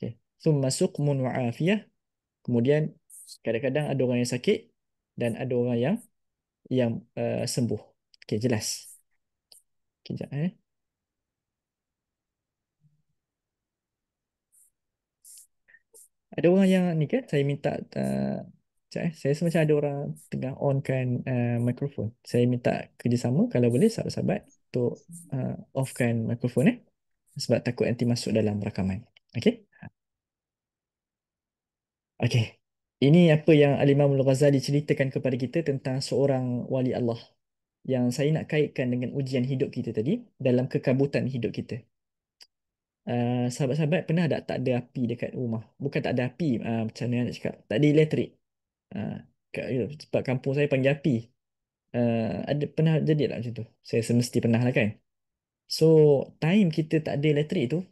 Okey. Thumma suqmun wa afiyah. Kemudian kadang-kadang ada orang yang sakit dan ada orang yang sembuh. Okey, jelas. Sekejap Ada orang yang ni kan saya minta sekejap saya rasa macam ada orang tengah onkan mikrofon. Saya minta kerjasama kalau boleh sahabat-sahabat untuk offkan mikrofon sebab takut nanti masuk dalam rakaman. Okey? Okey. Ini apa yang Al-Imam Al-Ghazali ceritakan kepada kita tentang seorang wali Allah yang saya nak kaitkan dengan ujian hidup kita tadi dalam kekabutan hidup kita. Sahabat-sahabat pernah tak ada api dekat rumah? Bukan tak ada api, macam mana nak cakap? Tak ada elektrik. Uh, Sebab kampung saya panggil api. Ada pernah jadi tak macam tu? Saya semesti pernah lah kan? So, time kita tak ada elektrik tu,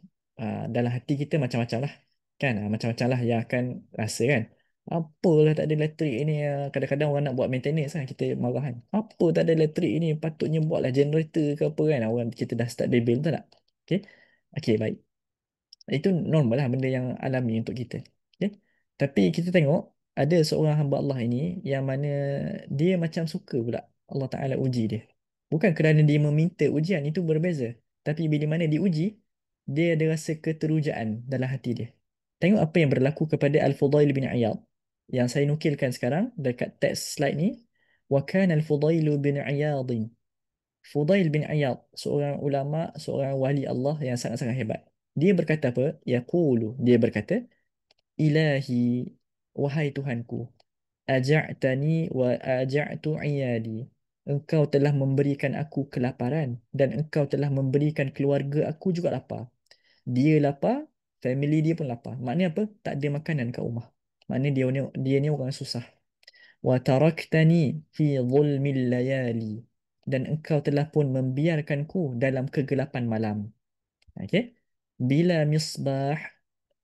dalam hati kita macam-macam lah. Kan? Macam-macam lah yang akan rasa kan. Apalah tak ada elektrik ni. Kadang-kadang orang nak buat maintenance kan. Kita marah kan. Apa tak ada elektrik ni. Patutnya buatlah generator ke apa kan. Orang kita dah start rebel betul tak? Okay. Okay, baik. Itu normal lah benda yang alami untuk kita. Okay? Tapi kita tengok ada seorang hamba Allah ini yang mana dia macam suka pula Allah Ta'ala uji dia. Bukan kerana dia meminta ujian, itu berbeza. Tapi bila mana diuji, dia ada rasa keterujaan dalam hati dia. Tengok apa yang berlaku kepada Al-Fudail bin Iyad yang saya nukilkan sekarang dekat teks slide ni. Wa kana Al-Fudail bin Iyad Fudail bin Iyad, seorang ulama, seorang wali Allah yang sangat-sangat hebat. Dia berkata apa? Dia berkata, Ilahi, wahai Tuhanku, aja'tani wa aja'tu iyadi. Engkau telah memberikan aku kelaparan dan engkau telah memberikan keluarga aku juga lapar. Dia lapar, family dia pun lapar. Maknanya apa? Tak ada makanan kat rumah. Maknanya dia ni orang susah. Wa taraktani fi dhulmil layali. Dan engkau telah pun membiarkanku dalam kegelapan malam. Okey? Bila misbah,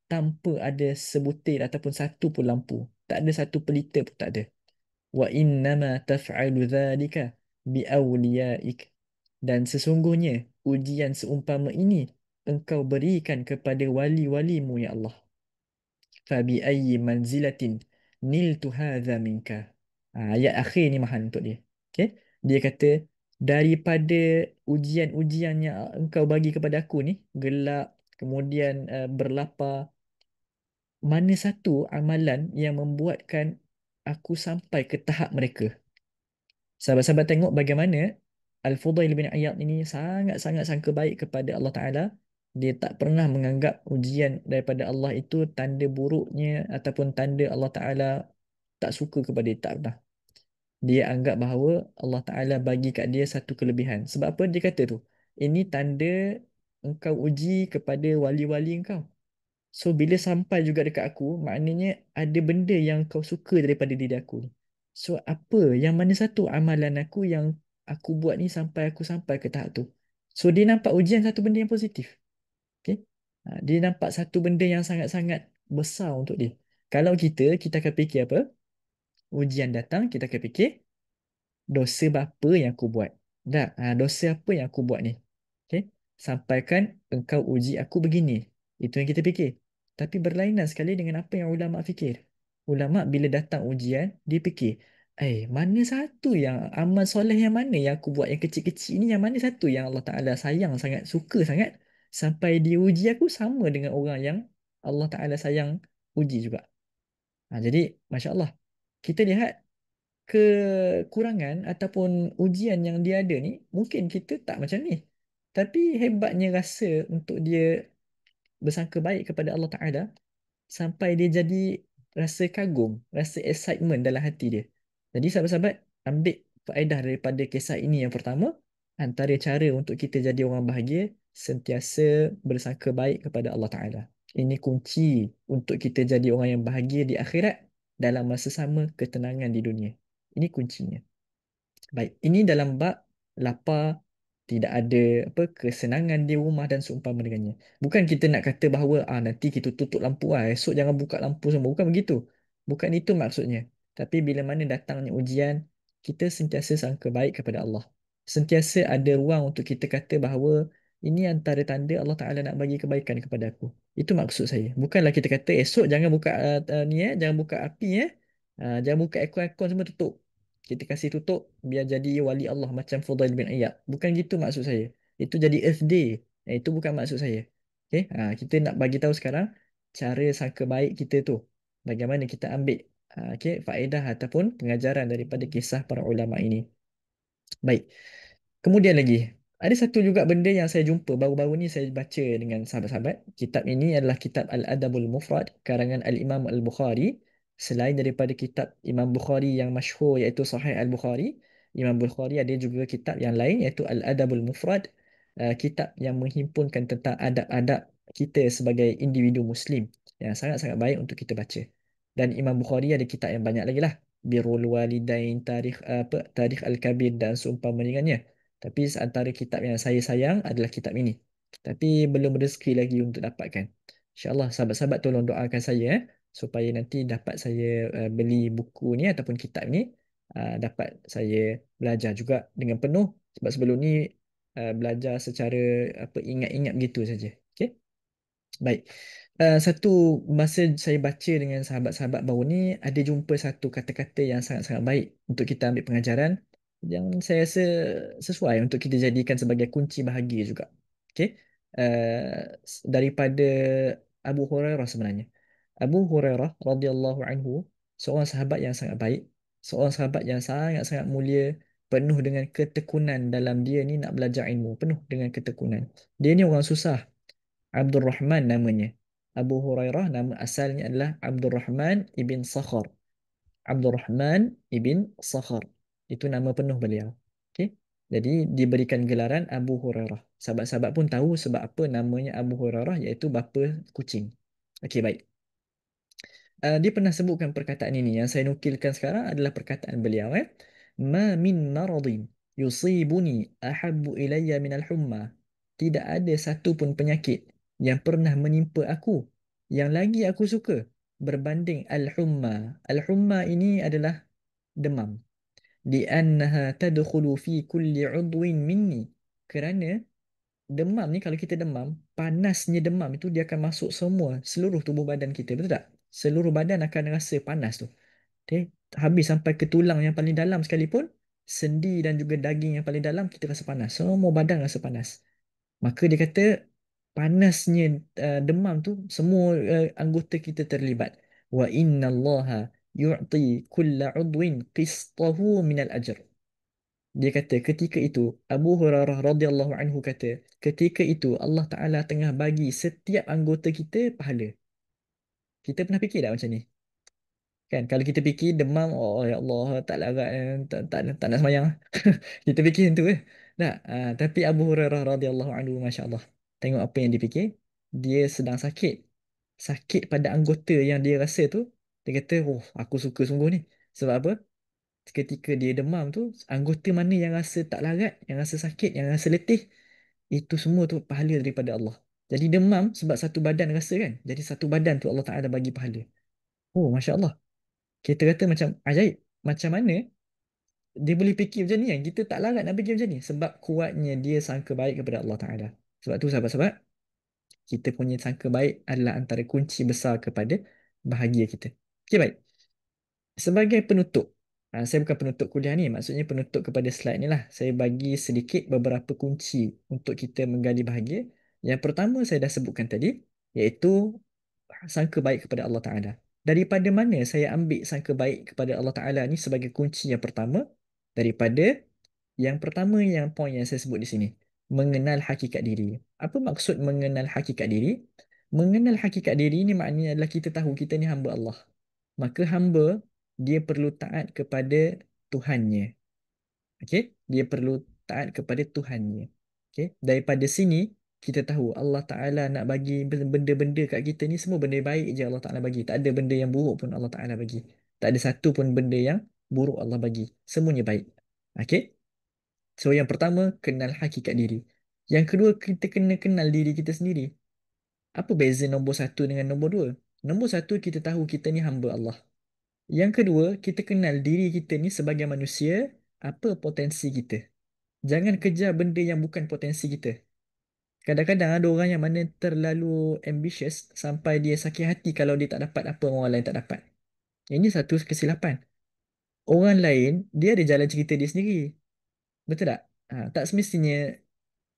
tanpa ada sebutir ataupun satu pun lampu. Tak ada satu pelita pun tak ada. Wa innama taf'alu dhalika bi awliyaik. Dan sesungguhnya ujian seumpama ini engkau berikan kepada wali-walimu ya Allah. Fabi ayyi manzilatin niltu hadza minka. Ayat akhir ni mahal untuk dia. Okay? Dia kata daripada ujian-ujian yang engkau bagi kepada aku ni, gelap, kemudian berlapar, mana satu amalan yang membuatkan aku sampai ke tahap mereka. Sahabat-sahabat tengok bagaimana Al-Fudail bin Iyad ini sangat-sangat sangka baik kepada Allah Ta'ala. Dia tak pernah menganggap ujian daripada Allah itu tanda buruknya ataupun tanda Allah Ta'ala tak suka kepada dia. Tak pernah. Dia anggap bahawa Allah Ta'ala bagi kat dia satu kelebihan. Sebab apa dia kata tu? Ini tanda engkau uji kepada wali-wali engkau. So bila sampai juga dekat aku, maknanya ada benda yang kau suka daripada diri aku ni. So apa yang mana satu amalan aku yang aku buat ni sampai aku sampai ke tahap tu. So dia nampak ujian satu benda yang positif. Okay? Dia nampak satu benda yang sangat-sangat besar untuk dia. Kalau kita akan fikir apa? Ujian datang, kita akan fikir dosa apa yang aku buat. Tak, dosa apa yang aku buat ni? Okay? Sampaikan engkau uji aku begini. Itu yang kita fikir. Tapi berlainan sekali dengan apa yang ulama fikir. Ulama bila datang ujian, dia fikir, mana satu yang amal soleh yang mana yang aku buat yang kecil-kecil ni, yang mana satu yang Allah Ta'ala sayang sangat, suka sangat, sampai dia uji aku sama dengan orang yang Allah Ta'ala sayang uji juga. Jadi, Masya Allah, kita lihat kekurangan ataupun ujian yang dia ada ni, mungkin kita tak macam ni. Tapi hebatnya rasa untuk dia bersangka baik kepada Allah Ta'ala sampai dia jadi rasa kagum, rasa excitement dalam hati dia. Jadi sahabat-sahabat, ambil faedah daripada kisah ini yang pertama, antara cara untuk kita jadi orang bahagia, sentiasa bersangka baik kepada Allah Ta'ala. Ini kunci untuk kita jadi orang yang bahagia di akhirat dalam masa sama ketenangan di dunia. Ini kuncinya. Baik, ini dalam bab lapar, tidak ada apa kesenangan di rumah dan seumpama dengannya. Bukan kita nak kata bahawa nanti kita tutup lampu esok jangan buka lampu semua. Bukan begitu. Bukan itu maksudnya. Tapi bila mana datangnya ujian, kita sentiasa sangka baik kepada Allah. Sentiasa ada ruang untuk kita kata bahawa ini antara tanda Allah Ta'ala nak bagi kebaikan kepada aku. Itu maksud saya. Bukanlah kita kata esok jangan buka jangan buka api jangan buka aircon semua tutup. Kita kasih tutup biar jadi wali Allah macam Fudail bin Iyad. Bukan gitu maksud saya. Itu jadi Earth Day. Itu bukan maksud saya. Okay? Kita nak bagi tahu sekarang cara sangka baik kita tu. Bagaimana kita ambil faedah ataupun pengajaran daripada kisah para ulama ini. Baik. Kemudian lagi, ada satu juga benda yang saya jumpa baru-baru ni saya baca dengan sahabat-sahabat. Kitab ini adalah kitab Al-Adabul Mufrad karangan Al-Imam Al-Bukhari. Selain daripada kitab Imam Bukhari yang masyhur iaitu Sahih Al-Bukhari, Imam Bukhari ada juga kitab yang lain iaitu Al-Adabul Mufrad, kitab yang menghimpunkan tentang adab-adab kita sebagai individu Muslim yang sangat-sangat baik untuk kita baca. Dan Imam Bukhari ada kitab yang banyak lagi lah. Birrul Walidain, Tarikh Al-Kabir dan seumpama dengannya. Tapi antara kitab yang saya sayang adalah kitab ini. Tapi belum rezeki lagi untuk dapatkan. InsyaAllah sahabat-sahabat tolong doakan saya supaya nanti dapat saya beli buku ni ataupun kitab ni, dapat saya belajar juga dengan penuh. Sebab sebelum ni belajar secara ingat-ingat begitu saja. Okay? Baik. Satu masa saya baca dengan sahabat-sahabat baru ni, ada jumpa satu kata-kata yang sangat-sangat baik untuk kita ambil pengajaran yang saya rasa sesuai untuk kita jadikan sebagai kunci bahagia juga. Okey. Daripada Abu Hurairah sebenarnya. Abu Hurairah radhiyallahu anhu seorang sahabat yang sangat baik, seorang sahabat yang sangat-sangat mulia penuh dengan ketekunan dalam dia ni nak belajar ilmu, penuh dengan ketekunan. Dia ni orang susah. Abdul Rahman namanya. Abu Hurairah nama asalnya adalah Abdul Rahman ibn Sakhar. Abdul Rahman ibn Sakhar. Itu nama penuh beliau. Okey. Jadi diberikan gelaran Abu Hurairah. Sahabat-sahabat pun tahu sebab apa namanya Abu Hurairah, iaitu bapa kucing. Okey, baik. Dia pernah sebutkan perkataan ini. Yang saya nukilkan sekarang adalah perkataan beliau. Ma min maradin yusibuni ahabbu ilayya minal humma. Tidak ada satu pun penyakit yang pernah menimpa aku yang lagi aku suka berbanding al-humma. Al-humma ini adalah demam. Li'annaha tadkhulu fi kulli 'udwin minni. Kerana demam ni, kalau kita demam, panasnya demam itu dia akan masuk semua seluruh tubuh badan kita, betul tak? Seluruh badan akan rasa panas tu. Okay? Habis sampai ke tulang yang paling dalam sekalipun, sendi dan juga daging yang paling dalam kita rasa panas. Semua badan rasa panas. Maka dia kata panasnya demam tu semua anggota kita terlibat. Wa inna Allaha yu'ti kulla 'udwin qistahu minal ajr. Dia kata ketika itu Abu Hurairah radhiyallahu anhu kata, ketika itu Allah Taala tengah bagi setiap anggota kita pahala. Kita pernah fikir tak macam ni? Kan kalau kita fikir demam, oh ya Allah tak larat, tak nak semayang. Kita fikir macam tu Tak, tapi Abu Hurairah radhiyallahu anhu, masya-Allah. Tengok apa yang dipikir. Dia sedang sakit. Sakit pada anggota yang dia rasa tu, dia kata, "Oh, aku suka sungguh ni." Sebab apa? Ketika dia demam tu, anggota mana yang rasa tak larat, yang rasa sakit, yang rasa letih, itu semua tu pahala daripada Allah. Jadi demam sebab satu badan rasa kan. Jadi satu badan tu Allah Ta'ala bagi pahala. Oh, Masya Allah. Kita kata macam ajaib. Macam mana dia boleh fikir macam ni kan? Kita tak larat nak fikir macam ni. Sebab kuatnya dia sangka baik kepada Allah Ta'ala. Sebab tu sahabat-sahabat, kita punya sangka baik adalah antara kunci besar kepada bahagia kita. Okay, baik. Sebagai penutup, saya bukan penutup kuliah ni, maksudnya penutup kepada slide ni lah. Saya bagi sedikit beberapa kunci untuk kita menggali bahagia. Yang pertama saya dah sebutkan tadi, iaitu sangka baik kepada Allah Ta'ala. Daripada mana saya ambil sangka baik kepada Allah Ta'ala ni sebagai kunci yang pertama? Daripada yang pertama, yang poin yang saya sebut di sini. Mengenal hakikat diri. Apa maksud mengenal hakikat diri? Mengenal hakikat diri ni maknanya adalah kita tahu kita ni hamba Allah. Maka hamba, dia perlu taat kepada Tuhannya. Okey? Dia perlu taat kepada Tuhannya. Okey? Daripada sini, kita tahu Allah Ta'ala nak bagi benda-benda kat kita ni semua benda baik je Allah Ta'ala bagi. Tak ada benda yang buruk pun Allah Ta'ala bagi. Tak ada satu pun benda yang buruk Allah bagi. Semuanya baik. Okey? So, yang pertama, kenal hakikat diri. Yang kedua, kita kena kenal diri kita sendiri. Apa beza nombor satu dengan nombor dua? Nombor satu, kita tahu kita ni hamba Allah. Yang kedua, kita kenal diri kita ni sebagai manusia, apa potensi kita. Jangan kejar benda yang bukan potensi kita. Kadang-kadang ada orang yang mana terlalu ambitious sampai dia sakit hati kalau dia tak dapat apa orang lain tak dapat. Ini satu kesilapan. Orang lain, dia ada jalan cerita dia sendiri. Betul tak? Tak semestinya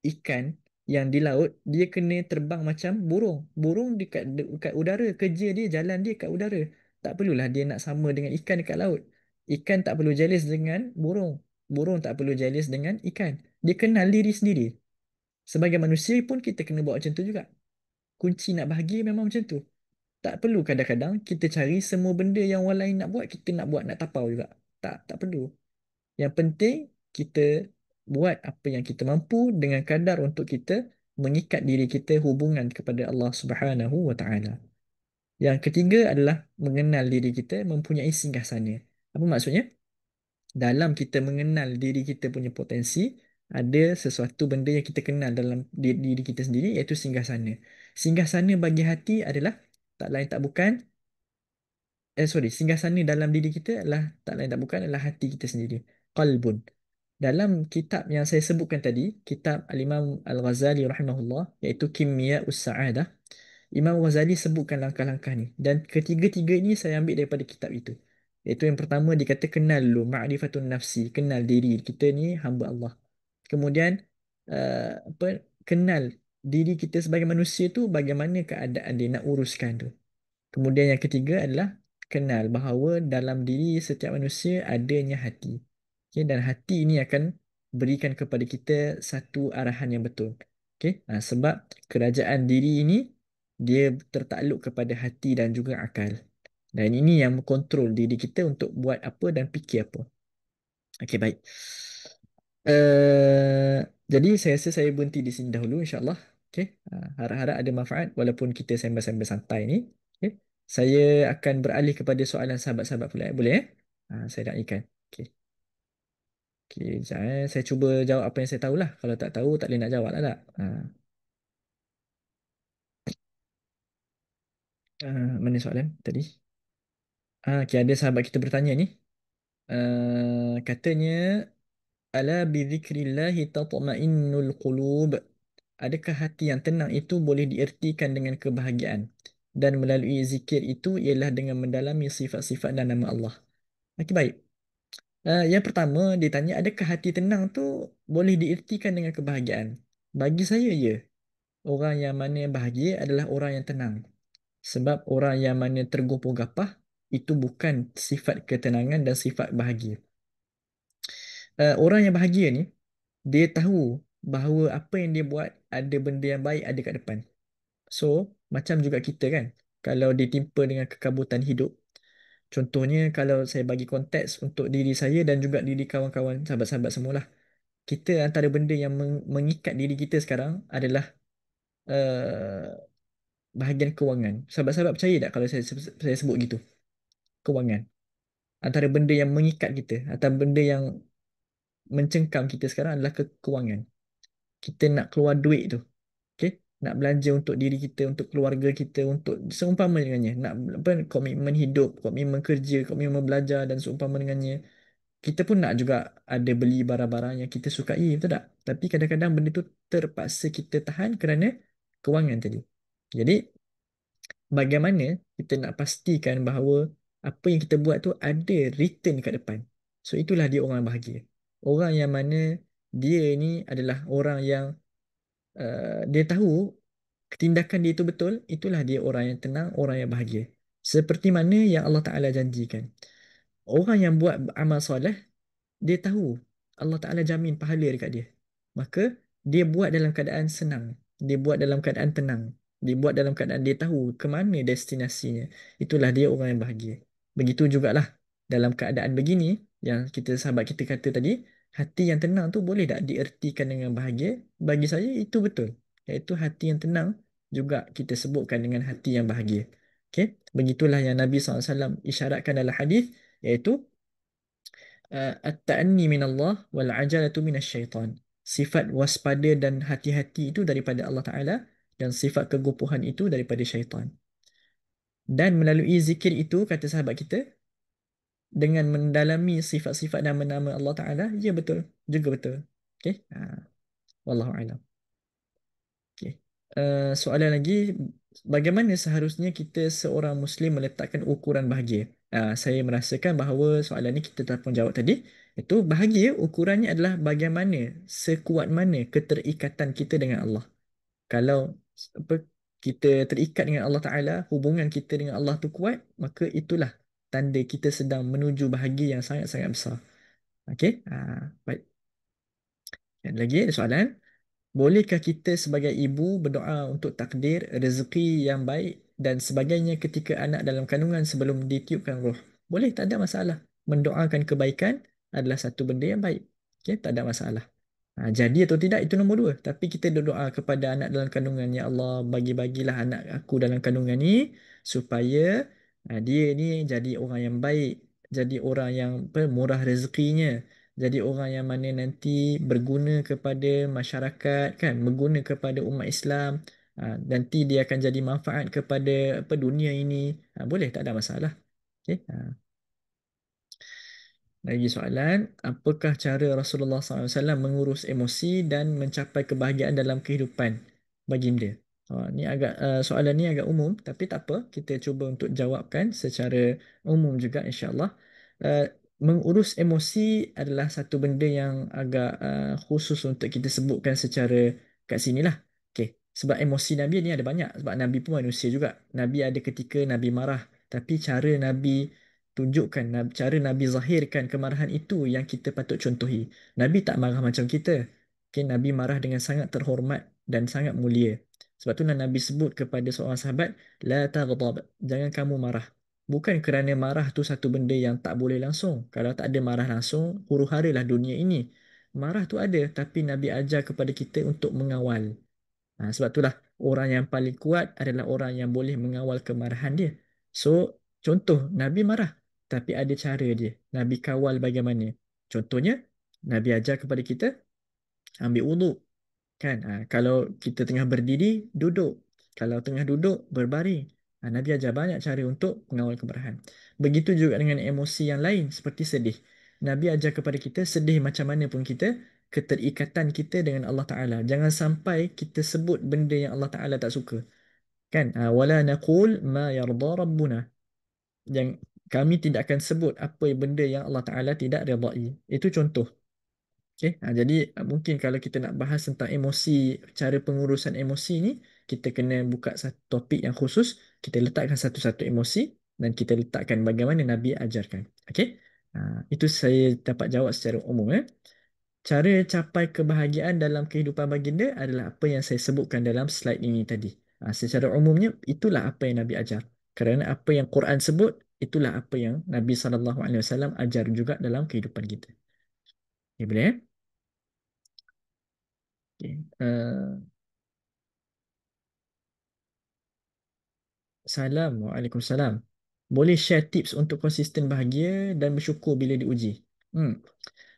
ikan yang di laut, dia kena terbang macam burung. Burung dekat udara, kerja dia, jalan dia kat udara. Tak perlulah dia nak sama dengan ikan dekat laut. Ikan tak perlu jealous dengan burung. Burung tak perlu jealous dengan ikan. Dia kenal diri sendiri. Sebagai manusia pun kita kena buat macam tu juga. Kunci nak bahagia memang macam tu. Tak perlu kadang-kadang kita cari semua benda yang orang lain nak buat, kita nak buat, nak tapau juga. Tak perlu. Yang penting kita buat apa yang kita mampu dengan kadar untuk kita mengikat diri kita hubungan kepada Allah Subhanahu wa taala. Yang ketiga adalah mengenal diri kita, mempunyai singgahsana. Apa maksudnya? Dalam kita mengenal diri kita punya potensi, ada sesuatu benda yang kita kenal dalam diri kita sendiri, iaitu singgahsana. Singgahsana bagi hati adalah tak lain tak bukan singgahsana dalam diri kita adalah tak lain tak bukan adalah hati kita sendiri. Qalbun. Dalam kitab yang saya sebutkan tadi, kitab Al-Imam Al-Ghazali rahimahullah, iaitu Kimiya'us Sa'adah, Imam Ghazali sebutkan langkah-langkah ni. Dan ketiga-tiga ini saya ambil daripada kitab itu. Iaitu yang pertama, dikata kenal dulu, ma'rifatun nafsi, kenal diri. Kita ni hamba Allah. Kemudian, apa, kenal diri kita sebagai manusia tu, bagaimana keadaan dia nak uruskan tu. Kemudian yang ketiga adalah kenal bahawa dalam diri setiap manusia adanya hati. Okay, dan hati ini akan berikan kepada kita satu arahan yang betul. Okay, sebab kerajaan diri ini dia tertakluk kepada hati dan juga akal. Dan ini yang mengontrol diri kita untuk buat apa dan fikir apa. Okay, baik. Uh, jadi saya rasa saya berhenti di sini dahulu insyaAllah. Okay. Harap-harap ada manfaat walaupun kita sembang-sembang santai ni. Okay. Saya akan beralih kepada soalan sahabat-sahabat pula. Boleh eh? Saya nakkan. Okay. Okay. Sekejap, eh. Saya cuba jawab apa yang saya tahulah. Kalau tak tahu tak boleh nak jawab lah tak? Mana soalan tadi? Okay, ada sahabat kita bertanya ni. Katanya ala bidzikrillahi tatma'innul qulub. Adakah hati yang tenang itu boleh diertikan dengan kebahagiaan? Dan melalui zikir itu ialah dengan mendalami sifat-sifat dan nama Allah. Okey, baik. Yang pertama, dia tanya adakah hati tenang tu boleh diertikan dengan kebahagiaan? Bagi saya, ya. Orang yang mana bahagia adalah orang yang tenang. Sebab orang yang mana tergopoh gapah, itu bukan sifat ketenangan dan sifat bahagia. Orang yang bahagia ni, dia tahu bahawa apa yang dia buat ada benda yang baik ada kat depan. So, macam juga kita kan, kalau ditimpa dengan kekabutan hidup, contohnya kalau saya bagi konteks untuk diri saya dan juga diri kawan-kawan, sahabat-sahabat semualah, kita antara benda yang mengikat diri kita sekarang adalah uh, bahagian kewangan. Sahabat-sahabat percaya tak kalau saya sebut gitu? Kewangan. Antara benda yang mengikat kita, atau benda yang mencengkam kita sekarang adalah kewangan. Kita nak keluar duit tu. Okay? Nak belanja untuk diri kita, untuk keluarga kita, untuk seumpama dengannya. Nak apa, komitmen hidup, komitmen kerja, komitmen belajar dan seumpama dengannya. Kita pun nak juga ada beli barang-barang yang kita sukai, betul tak? Tapi kadang-kadang benda tu terpaksa kita tahan kerana kewangan tadi. Jadi, bagaimana kita nak pastikan bahawa apa yang kita buat tu ada return kat depan. So, itulah dia orang bahagia. Orang yang mana dia ni adalah orang yang dia tahu tindakan dia itu betul, itulah dia orang yang tenang, orang yang bahagia. Seperti mana yang Allah Ta'ala janjikan. Orang yang buat amal soleh, dia tahu Allah Ta'ala jamin pahala dekat dia. Maka, dia buat dalam keadaan senang. Dia buat dalam keadaan tenang. Dia buat dalam keadaan dia tahu ke mana destinasinya. Itulah dia orang yang bahagia. Begitu jugalah dalam keadaan begini, yang kita sahabat kita kata tadi, hati yang tenang tu boleh tak diertikan dengan bahagia? Bagi saya itu betul. Iaitu hati yang tenang juga kita sebutkan dengan hati yang bahagia. Okay? Begitulah yang Nabi SAW isyaratkan dalam hadis, iaitu at-ta'anni min Allah wal ajalatu min syaitan. Sifat waspada dan hati-hati itu daripada Allah Ta'ala dan sifat kegopohan itu daripada syaitan. Dan melalui zikir itu, kata sahabat kita, dengan mendalami sifat-sifat dan nama Allah Ta'ala, ya betul, juga betul. Okay? Wallahu a'lam. Okay. Soalan lagi, bagaimana seharusnya kita seorang Muslim meletakkan ukuran bahagia? Saya merasakan bahawa soalan ni kita telah pun jawab tadi. Itu bahagia ukurannya adalah bagaimana, sekuat mana keterikatan kita dengan Allah. Kalau apa, kita terikat dengan Allah Ta'ala, hubungan kita dengan Allah tu kuat, maka itulah tanda kita sedang menuju bahagia yang sangat-sangat besar. Okey? Baik. Dan lagi ada soalan. Bolehkah kita sebagai ibu berdoa untuk takdir, rezeki yang baik dan sebagainya ketika anak dalam kandungan sebelum ditiupkan roh? Boleh, tak ada masalah. Mendoakan kebaikan adalah satu benda yang baik. Okay, tak ada masalah. Jadi atau tidak itu nombor dua. Tapi kita berdoa kepada anak dalam kandungan. Ya Allah, bagi-bagilah anak aku dalam kandungan ni supaya dia ni jadi orang yang baik, jadi orang yang murah rezekinya, jadi orang yang mana nanti berguna kepada masyarakat kan, berguna kepada umat Islam. Nanti dia akan jadi manfaat kepada apa dunia ini. Boleh, tak ada masalah. Okay. Lagi soalan, apakah cara Rasulullah SAW mengurus emosi dan mencapai kebahagiaan dalam kehidupan baginda? Ni agak soalan ni agak umum, tapi tak apa, kita cuba untuk jawabkan secara umum juga insya-Allah. Uh, Mengurus emosi adalah satu benda yang agak khusus untuk kita sebutkan secara kat sinilah. Okey, sebab emosi Nabi ni ada banyak, sebab Nabi pun manusia juga. Nabi ada ketika Nabi marah, tapi cara Nabi tunjukkan cara Nabi zahirkan kemarahan itu yang kita patut contohi. Nabi tak marah macam kita. Okay, Nabi marah dengan sangat terhormat dan sangat mulia. Sebab tu Nabi sebut kepada seorang sahabat, La taghdab, jangan kamu marah. Bukan kerana marah tu satu benda yang tak boleh langsung. Kalau tak ada marah langsung, huru-hara lah dunia ini. Marah tu ada, tapi Nabi ajar kepada kita untuk mengawal. Sebab itulah orang yang paling kuat adalah orang yang boleh mengawal kemarahan dia. So, contoh Nabi marah, tapi ada cara dia. Nabi kawal bagaimana. Contohnya, Nabi ajar kepada kita ambil wuduk. Kan? Kalau kita tengah berdiri, duduk. Kalau tengah duduk, berbaring. Nabi ajar banyak cara untuk mengawal kemarahan. Begitu juga dengan emosi yang lain seperti sedih. Nabi ajar kepada kita sedih macam mana pun kita, keterikatan kita dengan Allah Ta'ala. Jangan sampai kita sebut benda yang Allah Ta'ala tak suka. Kan? Wala naqul ma yarda rabbuna. Yang kami tidak akan sebut apa benda yang Allah Ta'ala tidak redai. Itu contoh. Okay, jadi mungkin kalau kita nak bahas tentang emosi, cara pengurusan emosi ni, kita kena buka satu topik yang khusus, kita letakkan satu-satu emosi dan kita letakkan bagaimana Nabi ajarkan. Okay, itu saya dapat jawab secara umum. Cara capai kebahagiaan dalam kehidupan baginda adalah apa yang saya sebutkan dalam slide ini tadi. Secara umumnya, itulah apa yang Nabi ajar. Kerana apa yang Quran sebut, itulah apa yang Nabi SAW ajar juga dalam kehidupan kita. Okay, boleh ya? Okay. Salam. Waalaikumsalam. Boleh share tips untuk konsisten bahagia dan bersyukur bila diuji? Hmm.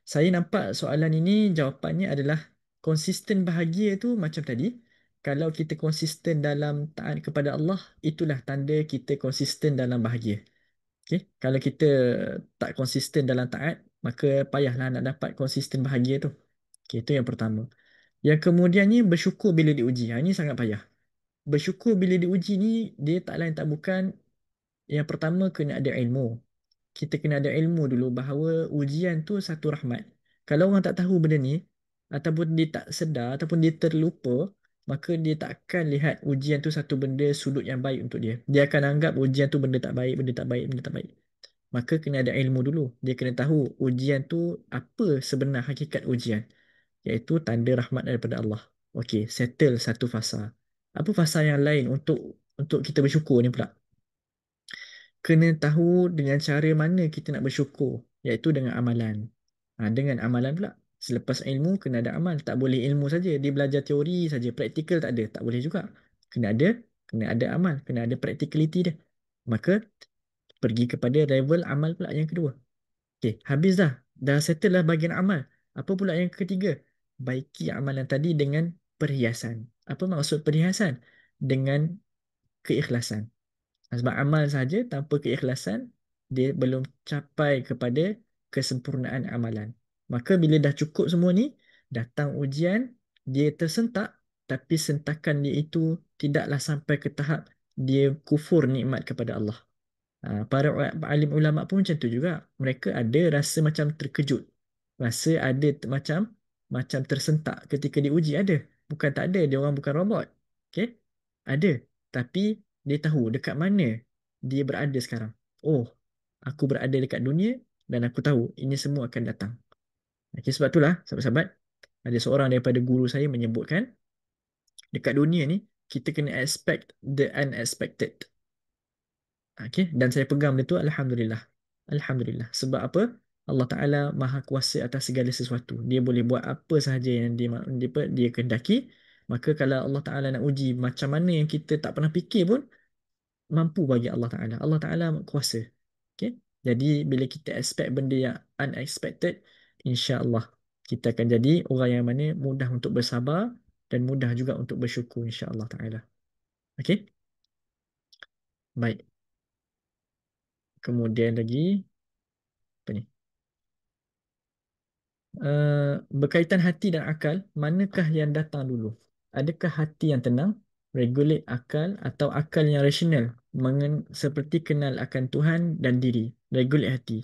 Saya nampak soalan ini jawapannya adalah konsisten bahagia tu macam tadi. Kalau kita konsisten dalam taat kepada Allah, itulah tanda kita konsisten dalam bahagia. Okay? Kalau kita tak konsisten dalam taat, maka payahlah nak dapat konsisten bahagia tu. Okay, itu yang pertama. Yang kemudiannya bersyukur bila diuji. Ini sangat payah. Bersyukur bila diuji ni, dia tak lain tak bukan. Yang pertama, kena ada ilmu. Kita kena ada ilmu dulu bahawa ujian tu satu rahmat. Kalau orang tak tahu benda ni, ataupun dia tak sedar, ataupun dia terlupa, maka dia tak akan lihat ujian tu satu benda sudut yang baik untuk dia. Dia akan anggap ujian tu benda tak baik, benda tak baik, benda tak baik. Maka kena ada ilmu dulu. Dia kena tahu ujian tu apa sebenar hakikat ujian. Iaitu tanda rahmat daripada Allah. Okey, settle satu fasa. Apa fasa yang lain untuk kita bersyukur ni pula? Kena tahu dengan cara mana kita nak bersyukur, iaitu dengan amalan. Dengan amalan pula. Selepas ilmu, kena ada amal. Tak boleh ilmu saja. Dia belajar teori saja. Praktikal tak ada. Tak boleh juga. Kena ada, kena ada amal. Kena ada practicality dia. Maka, pergi kepada level amal pula yang kedua. Okey, habis dah. Dah settle lah bahagian amal. Apa pula yang ketiga? Baiki amalan tadi dengan perhiasan. Apa maksud perhiasan? Dengan keikhlasan. Sebab amal saja tanpa keikhlasan, dia belum capai kepada kesempurnaan amalan. Maka bila dah cukup semua ni, datang ujian, dia tersentak, tapi sentakan dia itu tidaklah sampai ke tahap dia kufur nikmat kepada Allah. Para alim ulama pun macam tu juga. Mereka ada rasa macam terkejut. Rasa ada macam tersentak ketika diuji. Ada. Bukan tak ada. Dia orang bukan robot. Okay? Ada. Tapi dia tahu dekat mana dia berada sekarang. Oh, aku berada dekat dunia dan aku tahu ini semua akan datang. Okay, sebab itulah, sahabat-sahabat, ada seorang daripada guru saya menyebutkan, dekat dunia ni, kita kena expect the unexpected. Okay, dan saya pegang benda tu, Alhamdulillah. Alhamdulillah. Sebab apa? Allah Ta'ala maha kuasa atas segala sesuatu. Dia boleh buat apa sahaja yang dia kehendaki. Maka kalau Allah Ta'ala nak uji macam mana yang kita tak pernah fikir pun, mampu bagi Allah Ta'ala. Allah Ta'ala kuasa. Okay? Jadi, bila kita expect benda yang unexpected, insya-Allah kita akan jadi orang yang mana mudah untuk bersabar dan mudah juga untuk bersyukur, insya-Allah Ta'ala. Okay? Baik. Kemudian lagi, apa ni? Berkaitan hati dan akal, manakah yang datang dulu? Adakah hati yang tenang, regulate akal, atau akal yang rasional, seperti kenal akan Tuhan dan diri, regulate hati?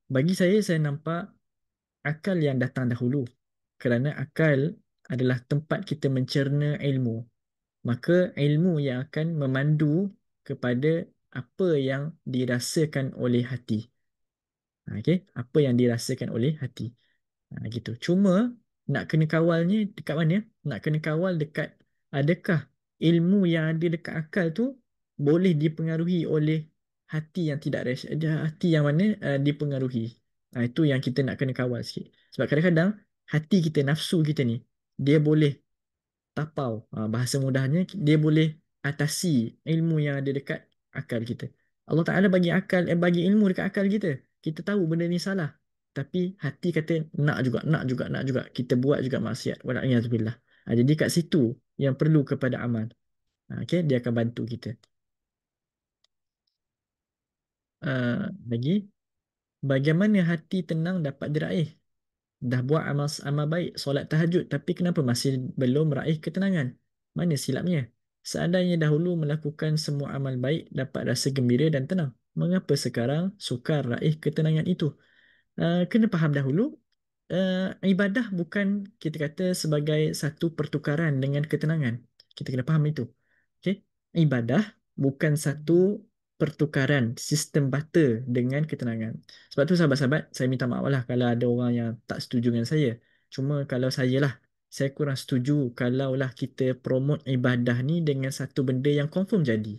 Bagi saya nampak akal yang datang dahulu. Kerana akal adalah tempat kita mencerna ilmu. Maka ilmu yang akan memandu kepada apa yang dirasakan oleh hati. Okey, apa yang dirasakan oleh hati. Gitu. Cuma nak kena kawalnya dekat mana? Nak kena kawal dekat adakah ilmu yang ada dekat akal tu boleh dipengaruhi oleh hati yang tidak ada hati yang mana dipengaruhi. Itu yang kita nak kena kawal sikit. Sebab kadang-kadang hati kita, nafsu kita ni, dia boleh tapau. Bahasa mudahnya dia boleh atasi ilmu yang ada dekat akal kita. Allah Ta'ala bagi akal, bagi ilmu dekat akal kita. Kita tahu benda ni salah. Tapi hati kata nak juga, nak juga, nak juga. Kita buat juga maksiat. Wala'iyahzubillah. Jadi kat situ yang perlu kepada amal. Okay, dia akan bantu kita. Lagi, bagaimana hati tenang dapat diraih? Dah buat amal amal baik, solat tahajud, tapi kenapa masih belum meraih ketenangan? Mana silapnya? Seandainya dahulu melakukan semua amal baik dapat rasa gembira dan tenang, mengapa sekarang sukar raih ketenangan itu? Kena faham dahulu, ibadah bukan kita kata sebagai satu pertukaran dengan ketenangan. Kita kena faham itu. Okay? Ibadah bukan satu pertukaran sistem barter dengan ketenangan. Sebab tu sahabat-sahabat, saya minta maaf lah kalau ada orang yang tak setuju dengan saya. Cuma kalau saya lah, saya kurang setuju kalau lah kita promote ibadah ni dengan satu benda yang confirm jadi.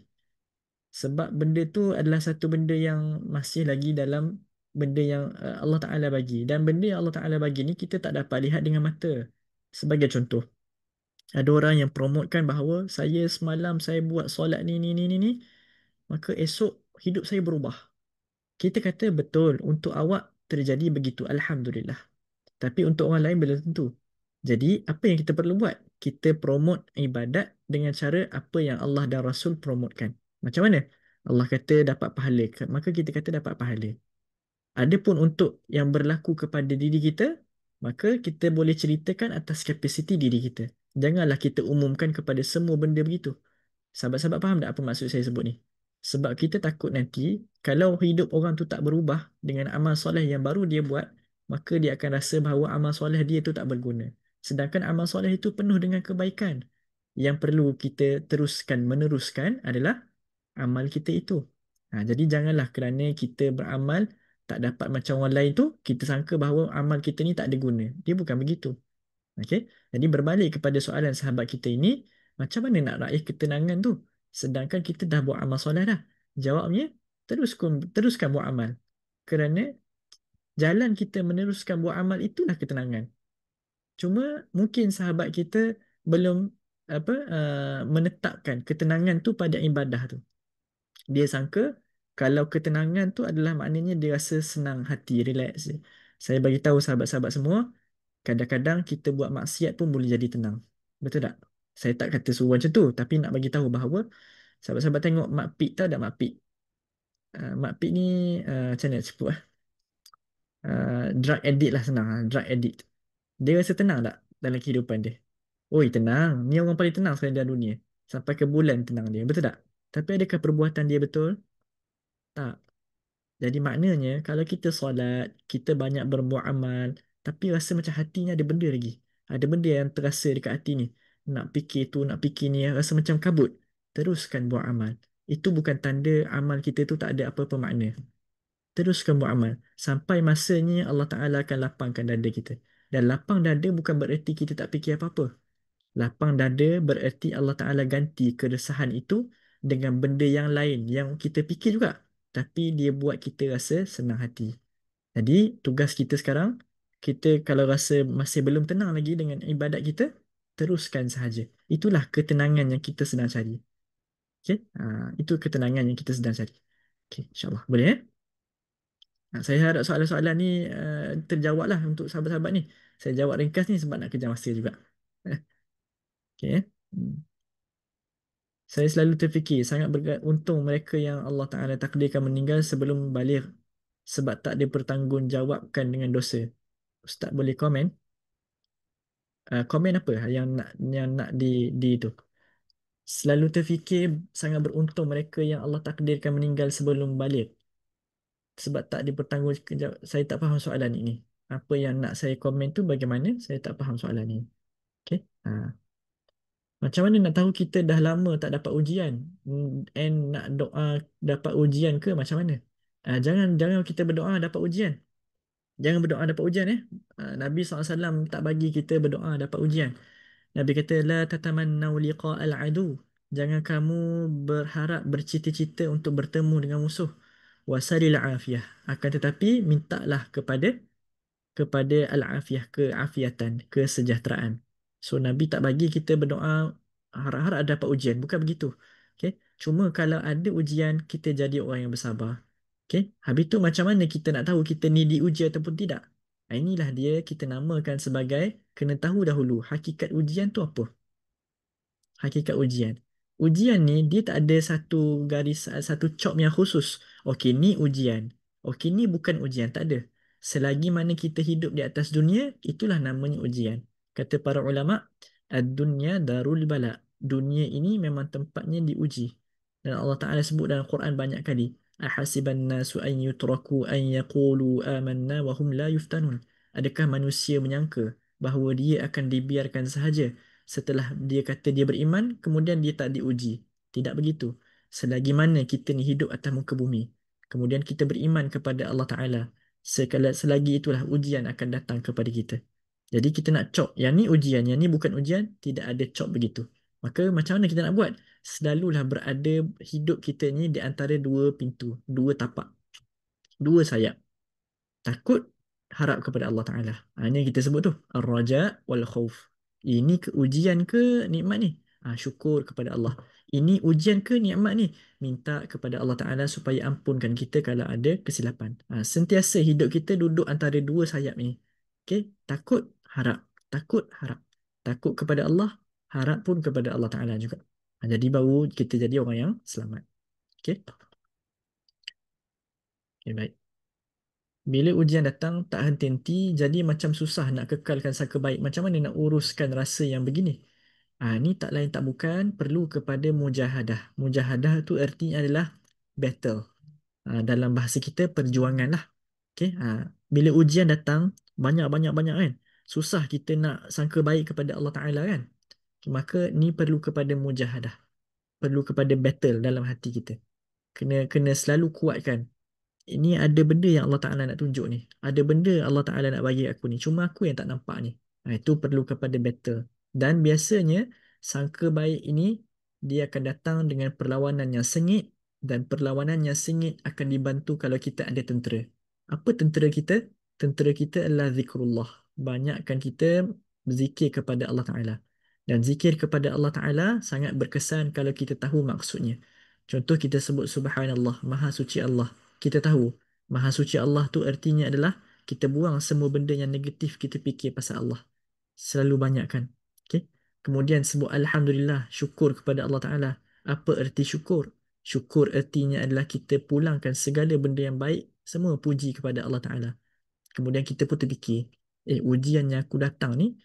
Sebab benda tu adalah satu benda yang masih lagi dalam benda yang Allah Ta'ala bagi. Dan benda yang Allah Ta'ala bagi ni kita tak dapat lihat dengan mata. Sebagai contoh, ada orang yang promotkan bahawa saya semalam saya buat solat ni, maka esok hidup saya berubah. Kita kata betul, untuk awak terjadi begitu, Alhamdulillah. Tapi untuk orang lain belum tentu. Jadi, apa yang kita perlu buat? Kita promote ibadat dengan cara apa yang Allah dan Rasul promotkan. Macam mana? Allah kata dapat pahala, maka kita kata dapat pahala. Adapun untuk yang berlaku kepada diri kita, maka kita boleh ceritakan atas kapasiti diri kita. Janganlah kita umumkan kepada semua benda begitu. Sahabat-sahabat faham tak apa maksud saya sebut ni? Sebab kita takut nanti kalau hidup orang tu tak berubah dengan amal soleh yang baru dia buat, maka dia akan rasa bahawa amal soleh dia tu tak berguna. Sedangkan amal soleh itu penuh dengan kebaikan. Yang perlu kita teruskan meneruskan adalah amal kita itu. Jadi janganlah kerana kita beramal tak dapat macam orang lain tu, kita sangka bahawa amal kita ni tak ada guna. Dia bukan begitu. Okey. Jadi berbalik kepada soalan sahabat kita ini, macam mana nak raih ketenangan tu? Sedangkan kita dah buat amal solat dah. Jawabnya, teruskan buat amal. Kerana jalan kita meneruskan buat amal itulah ketenangan. Cuma mungkin sahabat kita belum menetapkan ketenangan tu pada ibadah tu. Dia sangka kalau ketenangan tu adalah maknanya dia rasa senang hati, relax. Saya bagi tahu sahabat-sahabat semua, kadang-kadang kita buat maksiat pun boleh jadi tenang. Betul tak? Saya tak kata suruh macam tu, tapi nak bagi tahu bahawa sahabat-sahabat tengok Mak Pik, tahu tak Mak Pik? Mak Pik ni macam mana sebut drug addict lah, senang drug addict. Dia rasa tenang tak dalam kehidupan dia? Oi, tenang. Ni orang paling tenang sekali dalam dunia. Sampai ke bulan tenang dia. Betul tak? Tapi adakah perbuatan dia betul? Tak. Jadi maknanya kalau kita solat, kita banyak berbuat amal, tapi rasa macam hati ni ada benda lagi. Ada benda yang terasa dekat hati ni. Nak fikir tu, nak fikir ni, rasa macam kabut. Teruskan buat amal. Itu bukan tanda amal kita tu tak ada apa-apa makna. Teruskan buat amal. Sampai masanya Allah Ta'ala akan lapangkan dada kita. Dan lapang dada bukan bererti kita tak fikir apa-apa. Lapang dada bererti Allah Ta'ala ganti keresahan itu dengan benda yang lain yang kita fikir juga. Tapi dia buat kita rasa senang hati. Jadi tugas kita sekarang, kita kalau rasa masih belum tenang lagi dengan ibadat kita, teruskan sahaja. Itulah ketenangan yang kita sedang cari. Okay? Itu ketenangan yang kita sedang cari. Okay, insyaAllah. Boleh eh? Saya harap soalan-soalan ni terjawab lah untuk sahabat-sahabat ni. Saya jawab ringkas ni sebab nak kejar masa juga. Okay. Saya selalu terfikir sangat beruntung mereka yang Allah Ta'ala takdirkan meninggal sebelum balik sebab tak dipertanggungjawabkan dengan dosa. Ustaz boleh komen? Komen apa yang nak di itu? Selalu terfikir sangat beruntung mereka yang Allah takdirkan meninggal sebelum balik sebab tak dipertanggungjawab. Saya tak faham soalan ini. Apa yang nak saya komen tu bagaimana? Saya tak faham soalan ini. Okay? Macam mana nak tahu kita dah lama tak dapat ujian and nak doa dapat ujian ke macam mana? Jangan jangan kita berdoa dapat ujian. Jangan berdoa dapat ujian Nabi SAW tak bagi kita berdoa dapat ujian. Nabi kata la tatamannau liqa'al adu. Jangan kamu berharap bercita-cita untuk bertemu dengan musuh. Wasalil afiyah. Akan tetapi mintalah kepada al-afiyah, keafiatan, kesejahteraan. So Nabi tak bagi kita berdoa harap-harap dapat ujian, bukan begitu. Okay? Cuma kalau ada ujian, kita jadi orang yang bersabar. Okay? Habis tu macam mana kita nak tahu kita ni diuji ataupun tidak? Inilah dia kita namakan sebagai kena tahu dahulu hakikat ujian tu apa. Hakikat ujian. Ujian ni dia tak ada satu garis, satu cop yang khusus. Okey, ni ujian. Okey, ni bukan ujian, tak ada. Selagi mana kita hidup di atas dunia, itulah namanya ujian. Kata para ulama, ad-dunya darul bala. Dunia ini memang tempatnya diuji. Dan Allah Ta'ala sebut dalam Quran banyak kali. Ahasiban nasu an yutraku an yaqulu amanna wa hum la yuftanun. Adakah manusia menyangka bahawa dia akan dibiarkan sahaja setelah dia kata dia beriman, kemudian dia tak diuji? Tidak begitu. Selagi mana kita ni hidup atas muka bumi, kemudian kita beriman kepada Allah Ta'ala, selagi itulah ujian akan datang kepada kita. Jadi kita nak cop, yang ni ujian, yang ni bukan ujian, tidak ada cop begitu. Maka macam mana kita nak buat? Selalulah berada hidup kita ni di antara dua pintu, dua tapak, dua sayap. Takut, harap kepada Allah Ta'ala. Ini yang kita sebut tu, ar-raja wal khauf. Ini ujian ke nikmat ni? Syukur kepada Allah. Ini ujian ke nikmat ni? Minta kepada Allah Ta'ala supaya ampunkan kita kalau ada kesilapan. Sentiasa hidup kita duduk antara dua sayap ni. Okay? Takut, harap. Takut, harap. Takut kepada Allah, harap pun kepada Allah Ta'ala juga. Jadi baru kita jadi orang yang selamat. Okay? Okay, baik. Bila ujian datang, tak henti-henti, jadi macam susah nak kekalkan sangka baik. Macam mana nak uruskan rasa yang begini? Ni tak lain tak bukan perlu kepada mujahadah. Mujahadah tu artinya adalah battle. Dalam bahasa kita, perjuangan lah. Okay? Bila ujian datang, banyak-banyak-banyak kan? Susah kita nak sangka baik kepada Allah Ta'ala kan? Maka ni perlu kepada mujahadah. Perlu kepada battle dalam hati kita. Kena selalu kuatkan. Ini ada benda yang Allah Ta'ala nak tunjuk ni. Ada benda Allah Ta'ala nak bagi aku ni. Cuma aku yang tak nampak ni. Itu perlu kepada battle. Dan biasanya, sangka baik ini, dia akan datang dengan perlawanan yang sengit. Dan perlawanan yang sengit akan dibantu kalau kita ada tentera. Apa tentera kita? Tentera kita adalah zikrullah. Banyakkan kita berzikir kepada Allah Ta'ala. Dan zikir kepada Allah Ta'ala sangat berkesan kalau kita tahu maksudnya. Contoh kita sebut Subhanallah, Maha Suci Allah. Kita tahu Maha Suci Allah tu artinya adalah kita buang semua benda yang negatif kita fikir pasal Allah. Selalu banyakkan. Okay? Kemudian sebut Alhamdulillah, syukur kepada Allah Ta'ala. Apa erti syukur? Syukur ertinya adalah kita pulangkan segala benda yang baik, semua puji kepada Allah Ta'ala. Kemudian kita pun terfikir, ujian yang aku datang ni,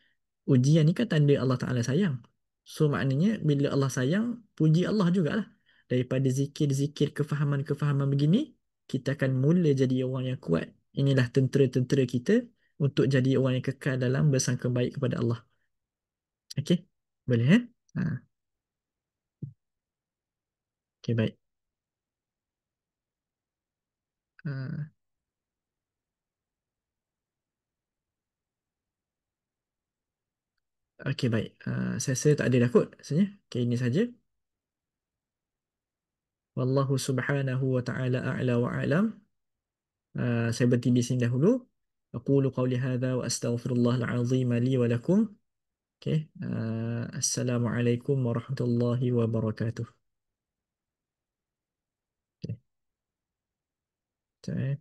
ujian ni kan tanda Allah Ta'ala sayang. So maknanya bila Allah sayang, puji Allah jugalah. Daripada zikir-zikir kefahaman-kefahaman begini, kita akan mula jadi orang yang kuat. Inilah tentera-tentera kita untuk jadi orang yang kekal dalam bersangka baik kepada Allah. Okey? Boleh Ha. Okey, baik. Ha. Okey, baik. Saya rasa tak ada dah kot rasanya. Okey, ini saja. Wallahu subhanahu wa ta'ala a'la wa a'lam. Saya berhenti di sini dahulu. Aqulu qawli hadha wa astaghfirullahal azim li wa lakum. Okay. Assalamualaikum warahmatullahi wabarakatuh. Okay.